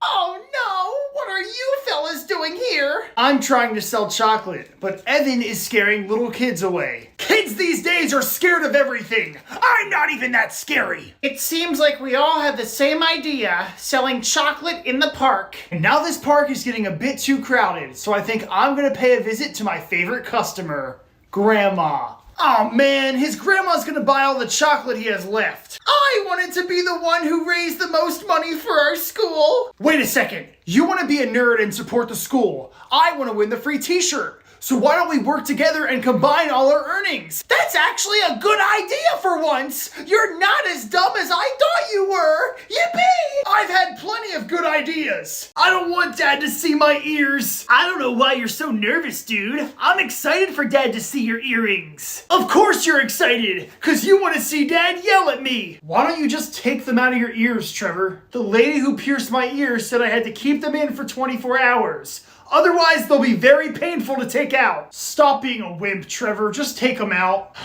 B: Oh no! What are you fellas doing here?
C: I'm trying to sell chocolate, but Evan is scaring little kids away. Kids these days are scared of everything. I'm not even that scary.
B: It seems like we all have the same idea, selling chocolate in the park.
C: And now this park is getting a bit too crowded, so I think I'm gonna pay a visit to my favorite customer, Grandma. Oh man, his grandma's gonna buy all the chocolate he has left.
B: I wanted to be the one who raised the most money for our school.
C: Wait a second. You want to be a nerd and support the school. I want to win the free t-shirt. So why don't we work together and combine all our earnings?
B: That's actually a good idea for once. You're not as dumb as I thought you were. Yippee!
C: I've had plenty of good ideas. I don't want Dad to see my ears.
B: I don't know why you're so nervous, dude. I'm excited for Dad to see your earrings.
C: Of course you're excited, because you want to see Dad yell at me. Why don't you just take them out of your ears, Trevor? The lady who pierced my ears said I had to keep them in for 24 hours. Otherwise, they'll be very painful to take out. Stop being a wimp, Trevor. Just take them out.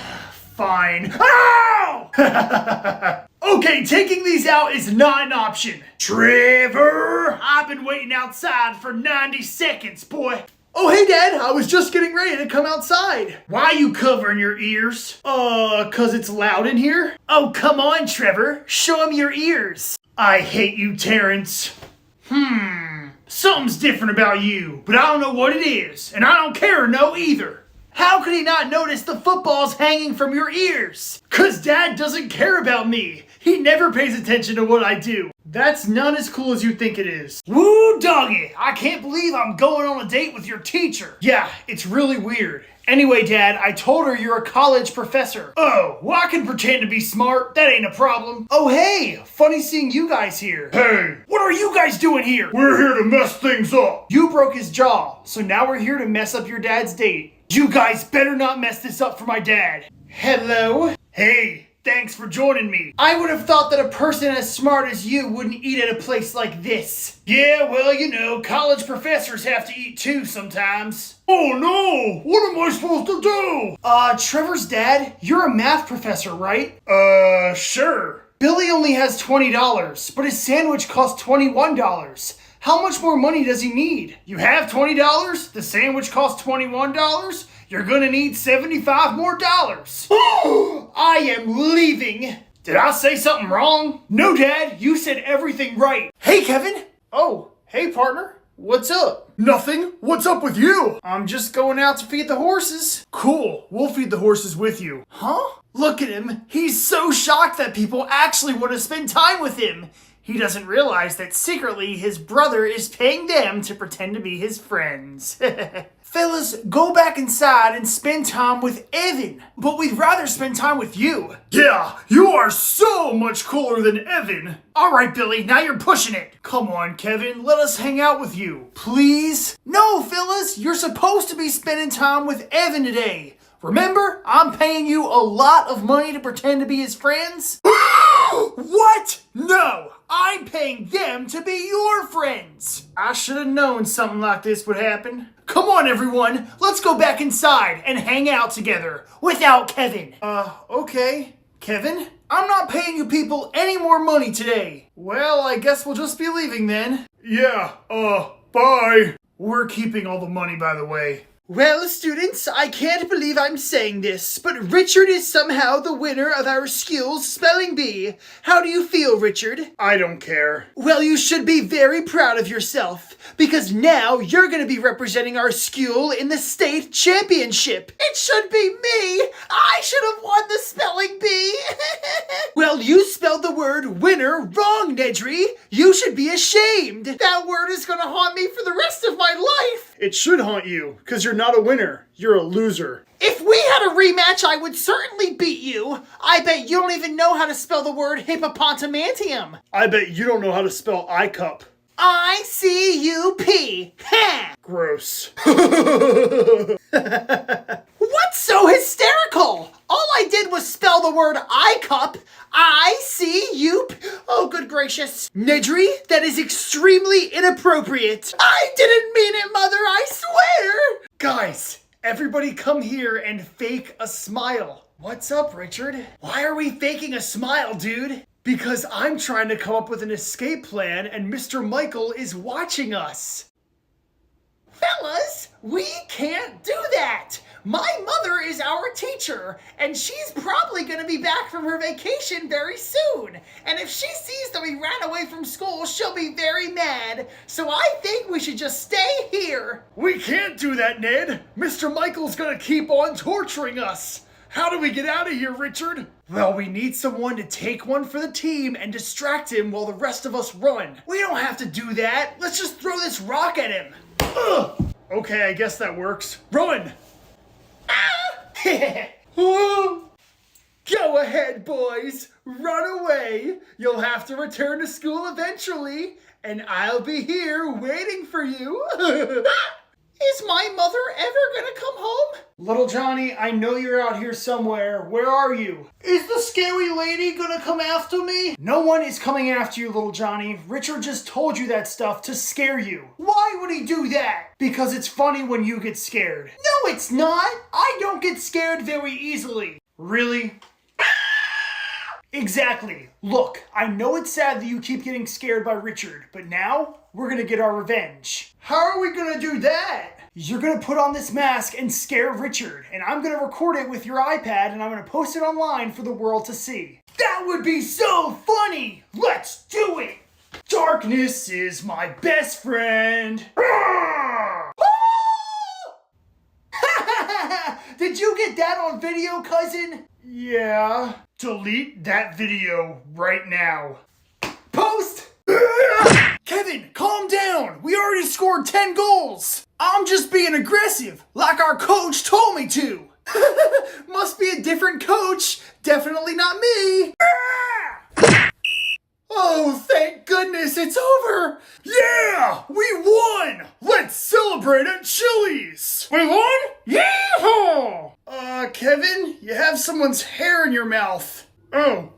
C: Fine. Ow! Okay, taking these out is not an option. Trevor! I've been waiting outside for 90 seconds, boy. Oh, hey, Dad. I was just getting ready to come outside. Why are you covering your ears? 'Cause it's loud in here?
B: Oh, come on, Trevor. Show him your ears.
C: I hate you, Terrence. Something's different about you, but I don't know what it is, and I don't care to know either.
B: How could he not notice the footballs hanging from your ears?
C: 'Cause Dad doesn't care about me. He never pays attention to what I do. That's not as cool as you think it is. Woo doggy, I can't believe I'm going on a date with your teacher. Yeah, it's really weird. Anyway, Dad, I told her you're a college professor. Oh, well, I can pretend to be smart. That ain't a problem. Oh, hey, funny seeing you guys here. Hey, what are you guys doing here? We're here to mess things up. You broke his jaw, so now we're here to mess up your dad's date. You guys better not mess this up for my dad.
B: Hello?
C: Hey, thanks for joining me.
B: I would have thought that a person as smart as you wouldn't eat at a place like this.
C: Yeah, well, you know, college professors have to eat too sometimes. Oh no! What am I supposed to do? Trevor's dad, you're a math professor, right? Sure. Billy only has $20, but his sandwich costs $21. How much more money does he need? You have $20? The sandwich costs $21? You're gonna need $75 more.
B: I am leaving.
C: Did I say something wrong? No, Dad, you said everything right.
B: Hey, Kevin.
C: Oh, hey, partner. What's up? Nothing. What's up with you? I'm just going out to feed the horses. Cool. We'll feed the horses with you. Huh? Look at him. He's so shocked that people actually want to spend time with him.
A: He doesn't realize that secretly his brother is paying them to pretend to be his friends. Fellas, go back inside and spend time with Evan. But we'd rather spend time with you. Yeah, you are so much cooler than Evan. Alright, Billy, now you're pushing it. Come on, Kevin, let us hang out with you. Please? No, fellas, you're supposed to be spending time with Evan today. Remember, I'm paying you a lot of money to pretend to be his friends? What? No, I'm paying them to be your friends. I should have known something like this would happen. Come on, everyone, let's go back inside and hang out together without Kevin. Okay. Kevin? I'm not paying you people any more money today. Well, I guess we'll just be leaving then. Yeah, bye. We're keeping all the money, by the way.
B: Well, students, I can't believe I'm saying this, but Richard is somehow the winner of our skills spelling bee. How do you feel, Richard?
C: I don't care.
B: Well, you should be very proud of yourself, because now you're going to be representing our school in the state championship. It should be me. I should have won the spelling bee. Well, you spelled the word winner wrong, Nedry. You should be ashamed. That word is going to haunt me for the rest of my life.
C: It should haunt you, because you're not a winner. You're a loser.
B: If we had a rematch, I would certainly beat you. I bet you don't even know how to spell the word hippopotamantium.
C: I bet you don't know how to spell I-cup.
B: I-C-U-P. Ha!
C: Gross.
B: What's so hysterical? All I did was spell the word I-cup. I-C-U-P. Oh, good gracious. Nedry, that is extremely inappropriate. I didn't mean it, Mother, I swear.
C: Guys, everybody come here and fake a smile.
A: What's up, Richard?
C: Why are we faking a smile, dude? Because I'm trying to come up with an escape plan and Mr. Michael is watching us.
B: Fellas, we can't do that. My mother is our teacher, and she's probably going to be back from her vacation very soon. And if she sees that we ran away from school, she'll be very mad. So I think we should just stay here.
C: We can't do that, Ned. Mr. Michael's gonna keep on torturing us. How do we get out of here, Richard?
A: Well, we need someone to take one for the team and distract him while the rest of us run.
B: We don't have to do that. Let's just throw this rock at him.
C: Ugh. Okay, I guess that works. Run! Go ahead, boys. Run away. You'll have to return to school eventually, and I'll be here waiting for you.
B: Is my mother ever gonna come home?
A: Little Johnny, I know you're out here somewhere. Where are you? Is the scary lady gonna come after me? No one is coming after you, little Johnny. Richard just told you that stuff to scare you. Why would he do that? Because it's funny when you get scared.
B: No, it's not. I don't get scared very easily.
A: Really? Exactly. Look, I know it's sad that you keep getting scared by Richard, but now we're gonna get our revenge. How are we gonna do that? You're gonna put on this mask and scare Richard, and I'm gonna record it with your iPad and I'm gonna post it online for the world to see. That would be so funny! Let's do it! Darkness is my best friend. Did you get that on video, cousin? Yeah. Delete that video right now. Post! Kevin, calm down. We already scored 10 goals. I'm just being aggressive, like our coach told me to. Must be a different coach. Definitely not me. Oh, thank goodness it's over. Yeah, we won. Let's celebrate at Chili's. We won? Yeehaw! Kevin, you have someone's hair in your mouth. Oh,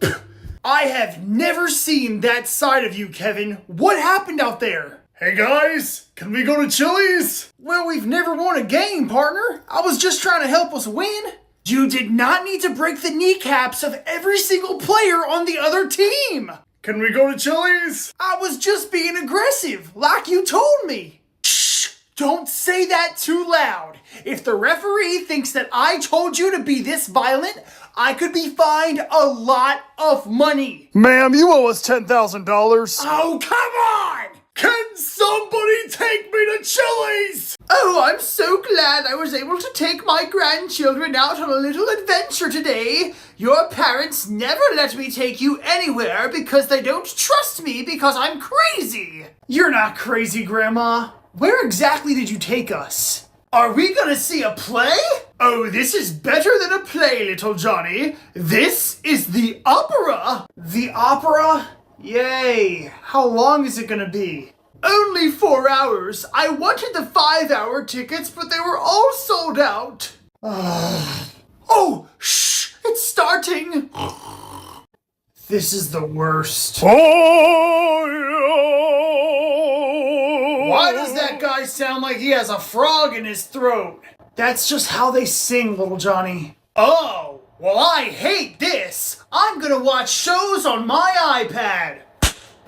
A: I have never seen that side of you, Kevin. What happened out there? Hey guys, can we go to Chili's? Well, we've never won a game, partner. I was just trying to help us win. You did not need to break the kneecaps of every single player on the other team. Can we go to Chili's? I was just being aggressive, like you told me. Shh! Don't say that too loud. If the referee thinks that I told you to be this violent, I could be fined a lot of money.
C: Ma'am, you owe us $10,000.
A: Oh, come on! Can somebody take me to Chili's?
B: Oh, I'm so glad I was able to take my grandchildren out on a little adventure today. Your parents never let me take you anywhere because they don't trust me because I'm crazy.
A: You're not crazy, Grandma. Where exactly did you take us?
B: Are we gonna see a play?
A: Oh, this is better than a play, little Johnny. This is the opera. The opera? Yay. How long is it gonna be?
B: Only 4 hours. I wanted the 5-hour tickets, but they were all sold out. Oh, shh! It's starting.
A: This is the worst.
C: Oh,
A: Why does that guy sound like he has a frog in his throat? That's just how they sing, little Johnny.
B: Oh, well, I hate this. I'm gonna watch shows on my iPad.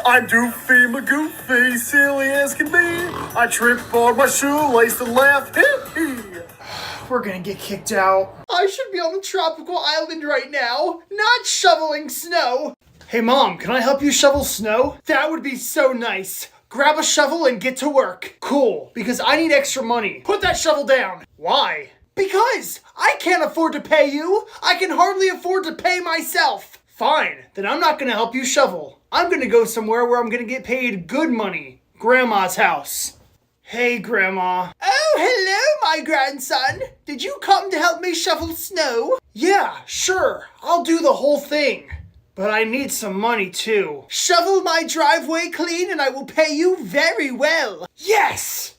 C: I'm Doofy McGoofy, silly as can be. I trip on my shoelace and laugh.
A: We're gonna get kicked out.
B: I should be on a tropical island right now, not shoveling snow.
A: Hey, Mom, can I help you shovel snow?
B: That would be so nice. Grab a shovel and get to work.
A: Cool, because I need extra money.
B: Put that shovel down.
A: Why?
B: Because I can't afford to pay you. I can hardly afford to pay myself.
A: Fine, then I'm not gonna help you shovel. I'm gonna go somewhere where I'm gonna get paid good money. Grandma's house. Hey, Grandma.
B: Oh, hello, my grandson. Did you come to help me shovel snow?
A: Yeah, sure, I'll do the whole thing. But I need some money too.
B: Shovel my driveway clean and I will pay you very well.
A: Yes!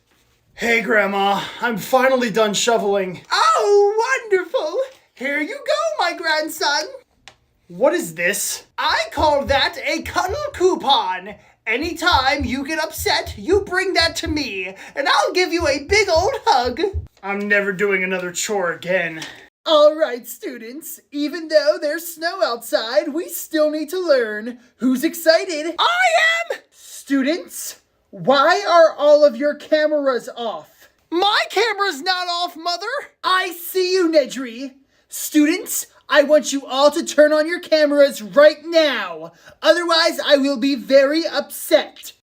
A: Hey, Grandma, I'm finally done shoveling.
B: Oh, wonderful. Here you go, my grandson.
A: What is this?
B: I call that a cuddle coupon. Anytime you get upset, you bring that to me, and I'll give you a big old hug.
A: I'm never doing another chore again.
B: All right, students. Even though there's snow outside, we still need to learn. Who's excited? I am! Students, why are all of your cameras off? My camera's not off, Mother. I see you, Nedry. Students, I want you all to turn on your cameras right now. Otherwise, I will be very upset.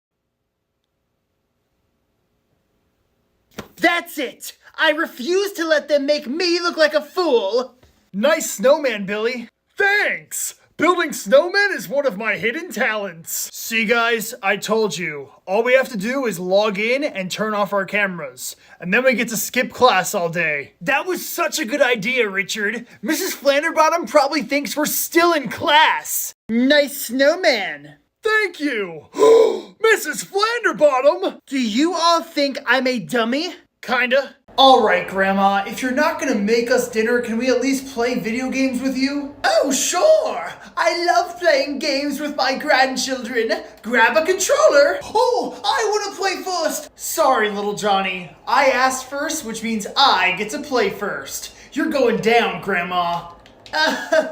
B: That's it. I refuse to let them make me look like a fool.
A: Nice snowman, Billy.
C: Thanks! Building snowmen is one of my hidden talents.
A: See, guys, I told you. All we have to do is log in and turn off our cameras. And then we get to skip class all day.
C: That was such a good idea, Richard. Mrs. Flanderbottom probably thinks we're still in class.
B: Nice snowman.
C: Thank you. Mrs. Flanderbottom!
B: Do you all think I'm a dummy?
A: Kinda. Alright, Grandma, if you're not gonna make us dinner, can we at least play video games with you?
B: Oh, sure. I love playing games with my grandchildren. Grab a controller. Oh, I want to play first.
A: Sorry, little Johnny. I asked first, which means I get to play first. You're going down, Grandma.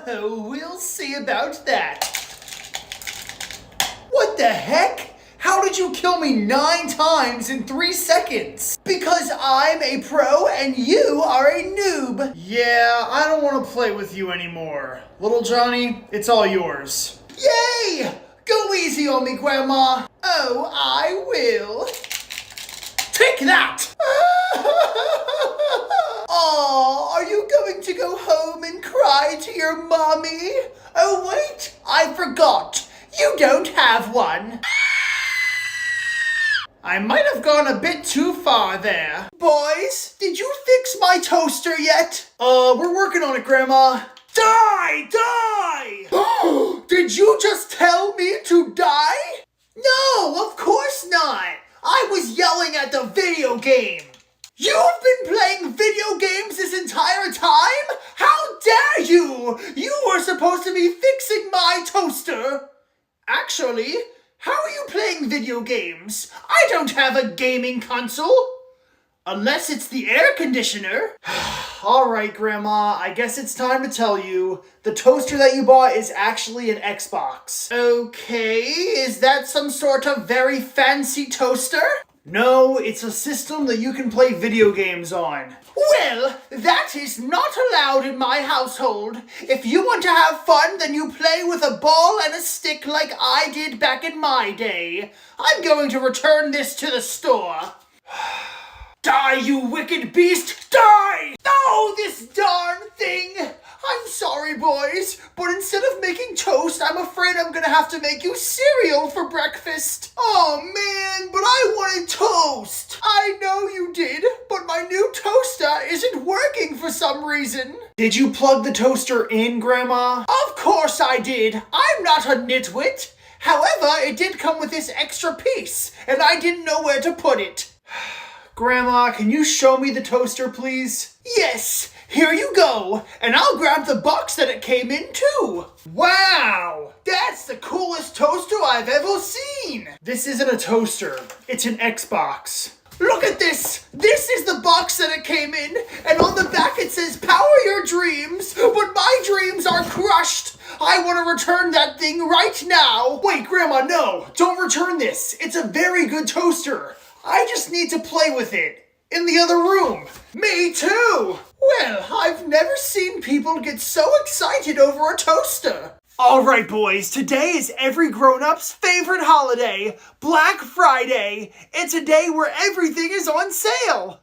B: We'll see about that. What the heck? How did you kill me 9 times in 3 seconds? Because I'm a pro and you are a noob.
A: Yeah, I don't want to play with you anymore. Little Johnny, it's all yours.
B: Yay! Go easy on me, Grandma. Oh, I will.
A: Take that!
B: Aw, are you going to go home and cry to your mommy? Oh, wait, I forgot. You don't have one.
A: I might have gone a bit too far there.
B: Boys, did you fix my toaster yet?
A: We're working on it, Grandma.
B: Die! Die! Did you just tell me to die? No, of course not. I was yelling at the video game. You've been playing video games this entire time? How dare you! You were supposed to be fixing my toaster. Actually, how are you playing video games? I don't have a gaming console. Unless it's the air conditioner.
A: Alright, Grandma, I guess it's time to tell you. The toaster that you bought is actually an Xbox.
B: Okay, is that some sort of very fancy toaster?
A: No, it's a system that you can play video games on.
B: Well, that is not allowed in my household. If you want to have fun, then you play with a ball and a stick like I did back in my day. I'm going to return this to the store. Die, you wicked beast! Die! Oh, this darn thing! I'm sorry, boys, but instead of making toast, I'm afraid I'm gonna have to make you cereal for breakfast. Oh, man, but I wanted toast. I know you did, but my new toaster isn't working for some reason.
A: Did you plug the toaster in, Grandma?
B: Of course I did. I'm not a nitwit. However, it did come with this extra piece, and I didn't know where to put it.
A: Grandma, can you show me the toaster, please?
B: Yes, here you go, and I'll grab the box that it came in too. Wow, that's the coolest toaster I've ever seen.
A: This isn't a toaster, it's an Xbox.
B: Look at this. This is the box that it came in, and on the back it says power your dreams, but my dreams are crushed. I want to return that thing right now.
A: Wait, Grandma, no, don't return this. It's a very good toaster. I just need to play with it in the other room.
B: Me too. Well, I've never seen people get so excited over a toaster.
A: Alright, boys, today is every grown-up's favorite holiday, Black Friday. It's a day where everything is on sale.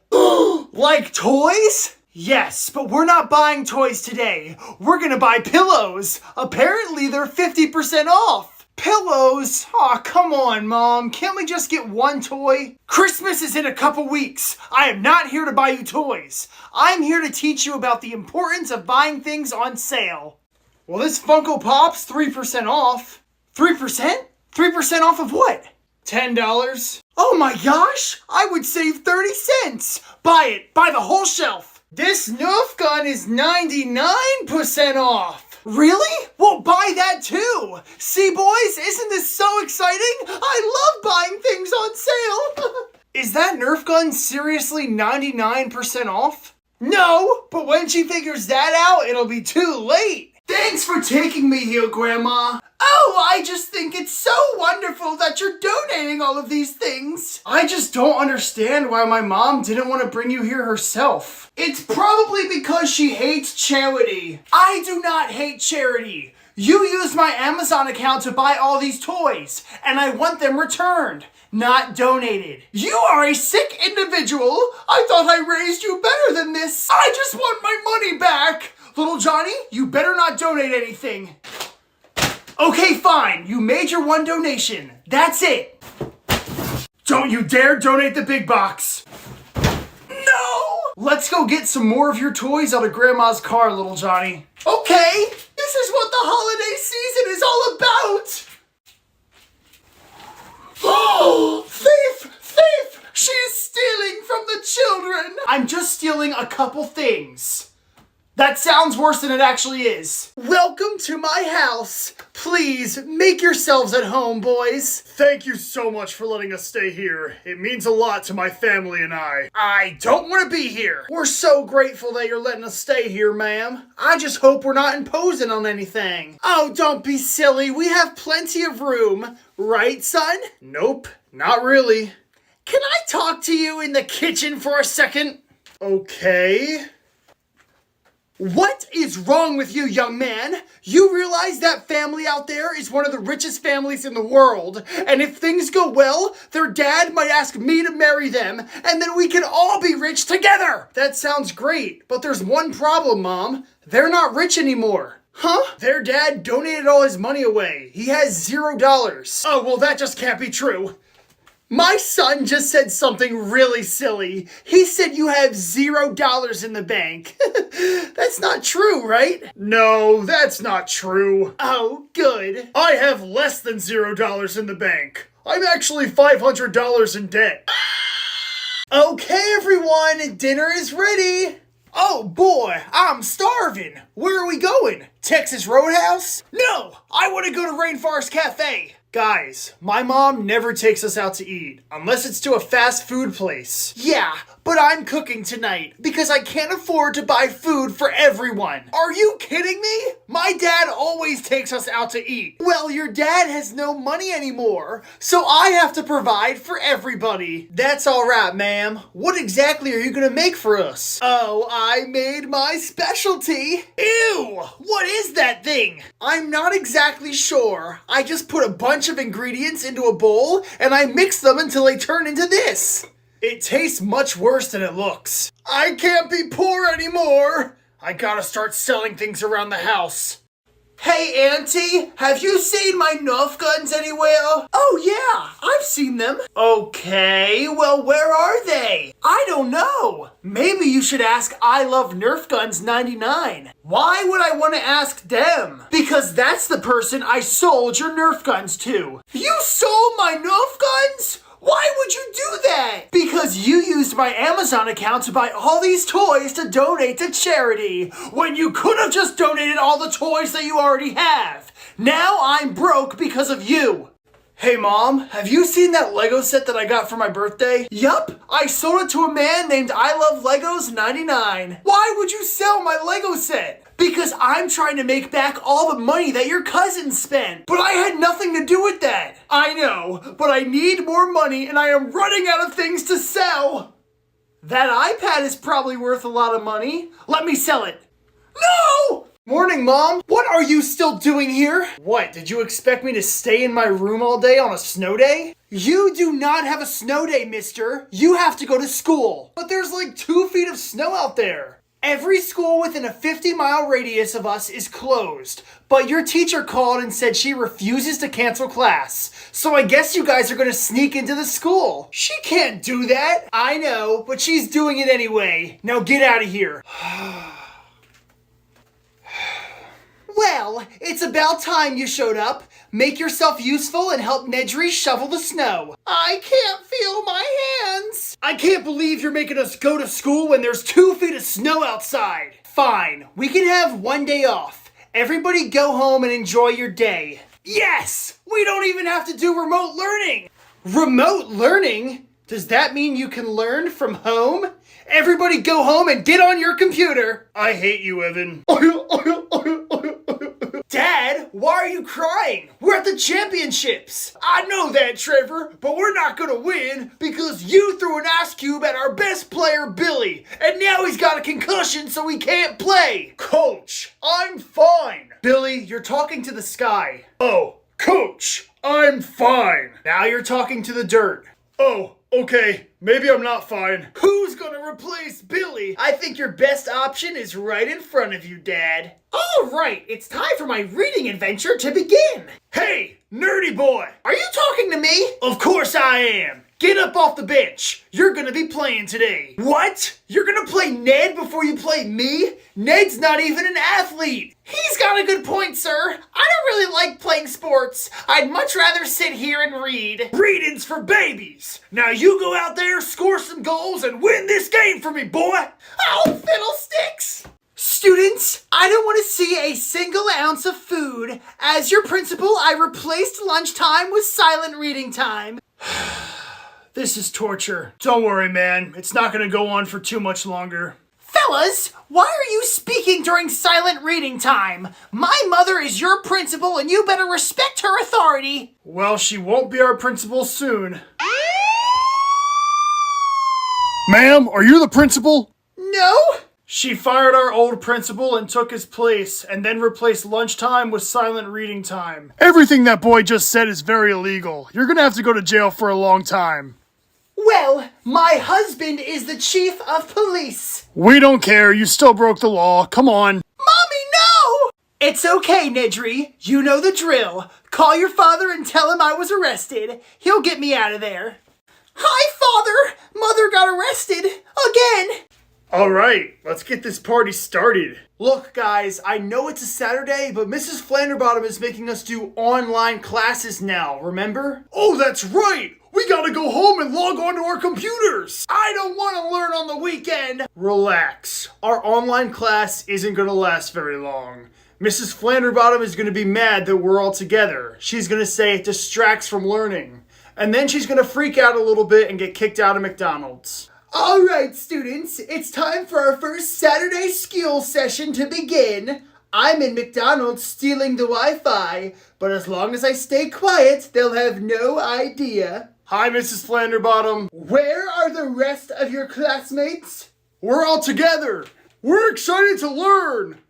A: Like toys? Yes, but we're not buying toys today. We're gonna buy pillows. Apparently, they're 50% off. Pillows? Aw, come on, Mom. Can't we just get one toy? Christmas is in a couple weeks. I am not here to buy you toys. I'm here to teach you about the importance of buying things on sale. Well, this Funko Pop's 3% off. 3%? 3% off of what? $10. Oh my gosh! I would save 30 cents! Buy it! Buy the whole shelf! This Nerf gun is 99% off! Really? Well, buy that too! See, boys, isn't this so exciting? I love buying things on sale! Is that Nerf gun seriously 99% off? No, but when she figures that out, it'll be too late! Thanks for taking me here, Grandma.
B: Oh, I just think it's so wonderful that you're donating all of these things.
A: I just don't understand why my mom didn't want to bring you here herself.
B: It's probably because she hates charity.
A: I do not hate charity. You used my Amazon account to buy all these toys, and I want them returned, not donated.
B: You are a sick individual. I thought I raised you better than this. I just want my money back.
A: Little Johnny, you better not donate anything. Okay, fine. You made your one donation. That's it. Don't you dare donate the big box.
B: No!
A: Let's go get some more of your toys out of Grandma's car, little Johnny.
B: Okay, this is what the holiday season is all about. Oh, thief! Thief! She's stealing from the children.
A: I'm just stealing a couple things. That sounds worse than it actually is.
B: Welcome to my house. Please, make yourselves at home, boys.
C: Thank you so much for letting us stay here. It means a lot to my family and I.
A: I don't want to be here. We're so grateful that you're letting us stay here, ma'am. I just hope we're not imposing on anything.
B: Oh, don't be silly. We have plenty of room. Right, son?
A: Nope, not really.
B: Can I talk to you in the kitchen for a second?
A: Okay.
B: What is wrong with you, young man? You realize that family out there is one of the richest families in the world, and if things go well, their dad might ask me to marry them, and then we can all be rich together!
A: That sounds great, but there's one problem, Mom. They're not rich anymore.
B: Huh?
A: Their dad donated all his money away. He has $0.
C: Oh, well, that just can't be true.
B: My son just said something really silly. He said you have $0 in the bank. That's not true, right?
C: No, that's not true.
B: Oh, good.
C: I have less than $0 in the bank. I'm actually $500 in debt.
B: Okay, everyone, dinner is ready. Oh boy, I'm starving. Where are we going? Texas Roadhouse?
A: No, I want to go to Rainforest Cafe. Guys, my mom never takes us out to eat, unless it's to a fast food place.
B: Yeah, but I'm cooking tonight because I can't afford to buy food for everyone. Are you kidding me? My dad always takes us out to eat. Well, your dad has no money anymore, so I have to provide for everybody.
A: That's all right, ma'am. What exactly are you gonna make for us?
B: Oh, I made my specialty.
A: Ew! What is that thing?
B: I'm not exactly sure. I just put a bunch of ingredients into a bowl and I mix them until they turn into this.
A: It tastes much worse than it looks.
B: I can't be poor anymore.
C: I gotta start selling things around the house.
B: Hey, Auntie, have you seen my Nerf guns anywhere? Oh, yeah, I've seen them. Okay, well, where are they? I don't know. Maybe you should ask I Love Nerf Guns 99. Why would I want to ask them? Because that's the person I sold your Nerf guns to. You sold my Nerf guns? Why would you do that? Because you used my Amazon account to buy all these toys to donate to charity, when you could have just donated all the toys that you already have. Now I'm broke because of you.
A: Hey Mom, have you seen that Lego set that I got for my birthday?
B: Yup, I sold it to a man named I Love Legos 99. Why would you sell my Lego set? Because I'm trying to make back all the money that your cousin spent. But I had nothing to do with that. I know, but I need more money and I am running out of things to sell. That iPad is probably worth a lot of money. Let me sell it. No!
A: Morning, Mom.
B: What are you still doing here?
A: What, did you expect me to stay in my room all day on a snow day?
B: You do not have a snow day, mister. You have to go to school.
A: But there's like 2 feet of snow out there.
B: Every school within a 50-mile radius of us is closed, but your teacher called and said she refuses to cancel class. So I guess you guys are gonna sneak into the school.
A: She can't do that.
B: I know, but she's doing it anyway. Now get out of here. Well, it's about time you showed up. Make yourself useful and help Nedry shovel the snow. I can't feel my hands.
A: I can't believe you're making us go to school when there's 2 feet of snow outside.
B: Fine, we can have one day off. Everybody go home and enjoy your day.
A: Yes! We don't even have to do remote learning.
B: Remote learning? Does that mean you can learn from home? Everybody go home and get on your computer.
A: I hate you, Evan.
B: Dad, why are you crying? We're at the championships.
A: I know that, Trevor, but we're not gonna win because you threw an ice cube at our best player, Billy, and now he's got a concussion so he can't play. Coach, I'm fine.
B: Billy, you're talking to the sky.
A: Oh, Coach, I'm fine.
B: Now you're talking to the dirt.
A: Oh, okay, maybe I'm not fine. Who's gonna replace Billy?
B: I think your best option is right in front of you, Dad. All right, it's time for my reading adventure to begin.
A: Hey, nerdy boy.
B: Are you talking to me?
A: Of course I am. Get up off the bench. You're gonna be playing today.
B: What? You're gonna play Ned before you play me? Ned's not even an athlete. He's got a good point, sir. I don't really like playing sports. I'd much rather sit here and read.
A: Reading's for babies. Now you go out there, score some goals, and win this game for me, boy.
B: Oh, fiddlesticks! Students, I don't want to see a single ounce of food. As your principal, I replaced lunchtime with silent reading time.
A: This is torture. Don't worry, man. It's not gonna go on for too much longer.
B: Fellas, why are you speaking during silent reading time? My mother is your principal and you better respect her authority.
A: Well, she won't be our principal soon. Ma'am, are you the principal?
B: No.
A: She fired our old principal and took his place, and then replaced lunchtime with silent reading time. Everything that boy just said is very illegal. You're gonna have to go to jail for a long time.
B: Well, my husband is the chief of police.
A: We don't care. You still broke the law. Come on.
B: Mommy, no! It's okay, Nedry. You know the drill. Call your father and tell him I was arrested. He'll get me out of there. Hi, Father! Mother got arrested. Again!
A: Alright, let's get this party started.
B: Look, guys, I know it's a Saturday, but Mrs. Flanderbottom is making us do online classes now, remember?
A: Oh, that's right! We gotta go home and log on to our computers! I don't want to learn on the weekend! Relax. Our online class isn't gonna last very long. Mrs. Flanderbottom is gonna be mad that we're all together. She's gonna say it distracts from learning. And then she's gonna freak out a little bit and get kicked out of McDonald's.
B: All right, students, it's time for our first Saturday skill session to begin. I'm in McDonald's stealing the Wi-Fi, but as long as I stay quiet, they'll have no idea.
A: Hi, Mrs. Flanderbottom.
B: Where are the rest of your classmates?
A: We're all together. We're excited to learn.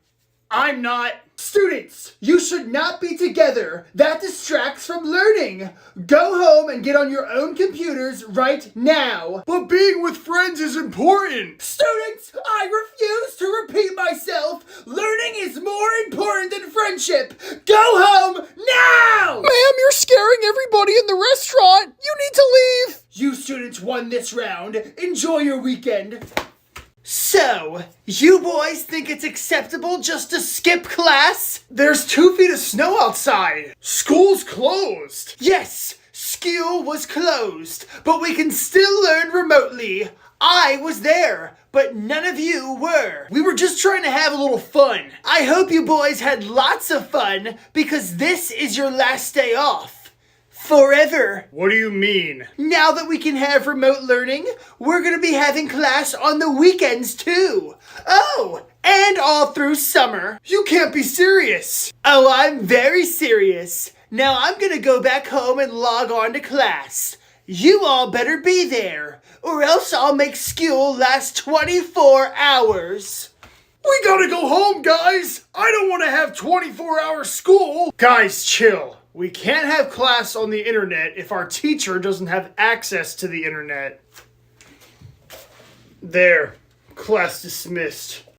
B: I'm not. Students, you should not be together. That distracts from learning. Go home and get on your own computers right now.
A: But being with friends is important.
B: Students, I refuse to repeat myself. Learning is more important than friendship. Go home now!
C: Ma'am, you're scaring everybody in the restaurant. You need to leave.
B: You students won this round. Enjoy your weekend. So, you boys think it's acceptable just to skip class?
A: There's 2 feet of snow outside. School's closed.
B: Yes, school was closed, but we can still learn remotely. I was there, but none of you were. We were just trying to have a little fun. I hope you boys had lots of fun, because this is your last day off. Forever.
A: What do you mean?
B: Now that we can have remote learning, we're gonna be having class on the weekends too. Oh, and all through summer.
A: You can't be serious.
B: Oh, I'm very serious. Now I'm gonna go back home and log on to class. You all better be there, or else I'll make school last 24 hours.
A: We gotta go home, guys. I don't want to have 24-hour school. Guys, chill. We can't have class on the internet if our teacher doesn't have access to the internet. There. Class dismissed.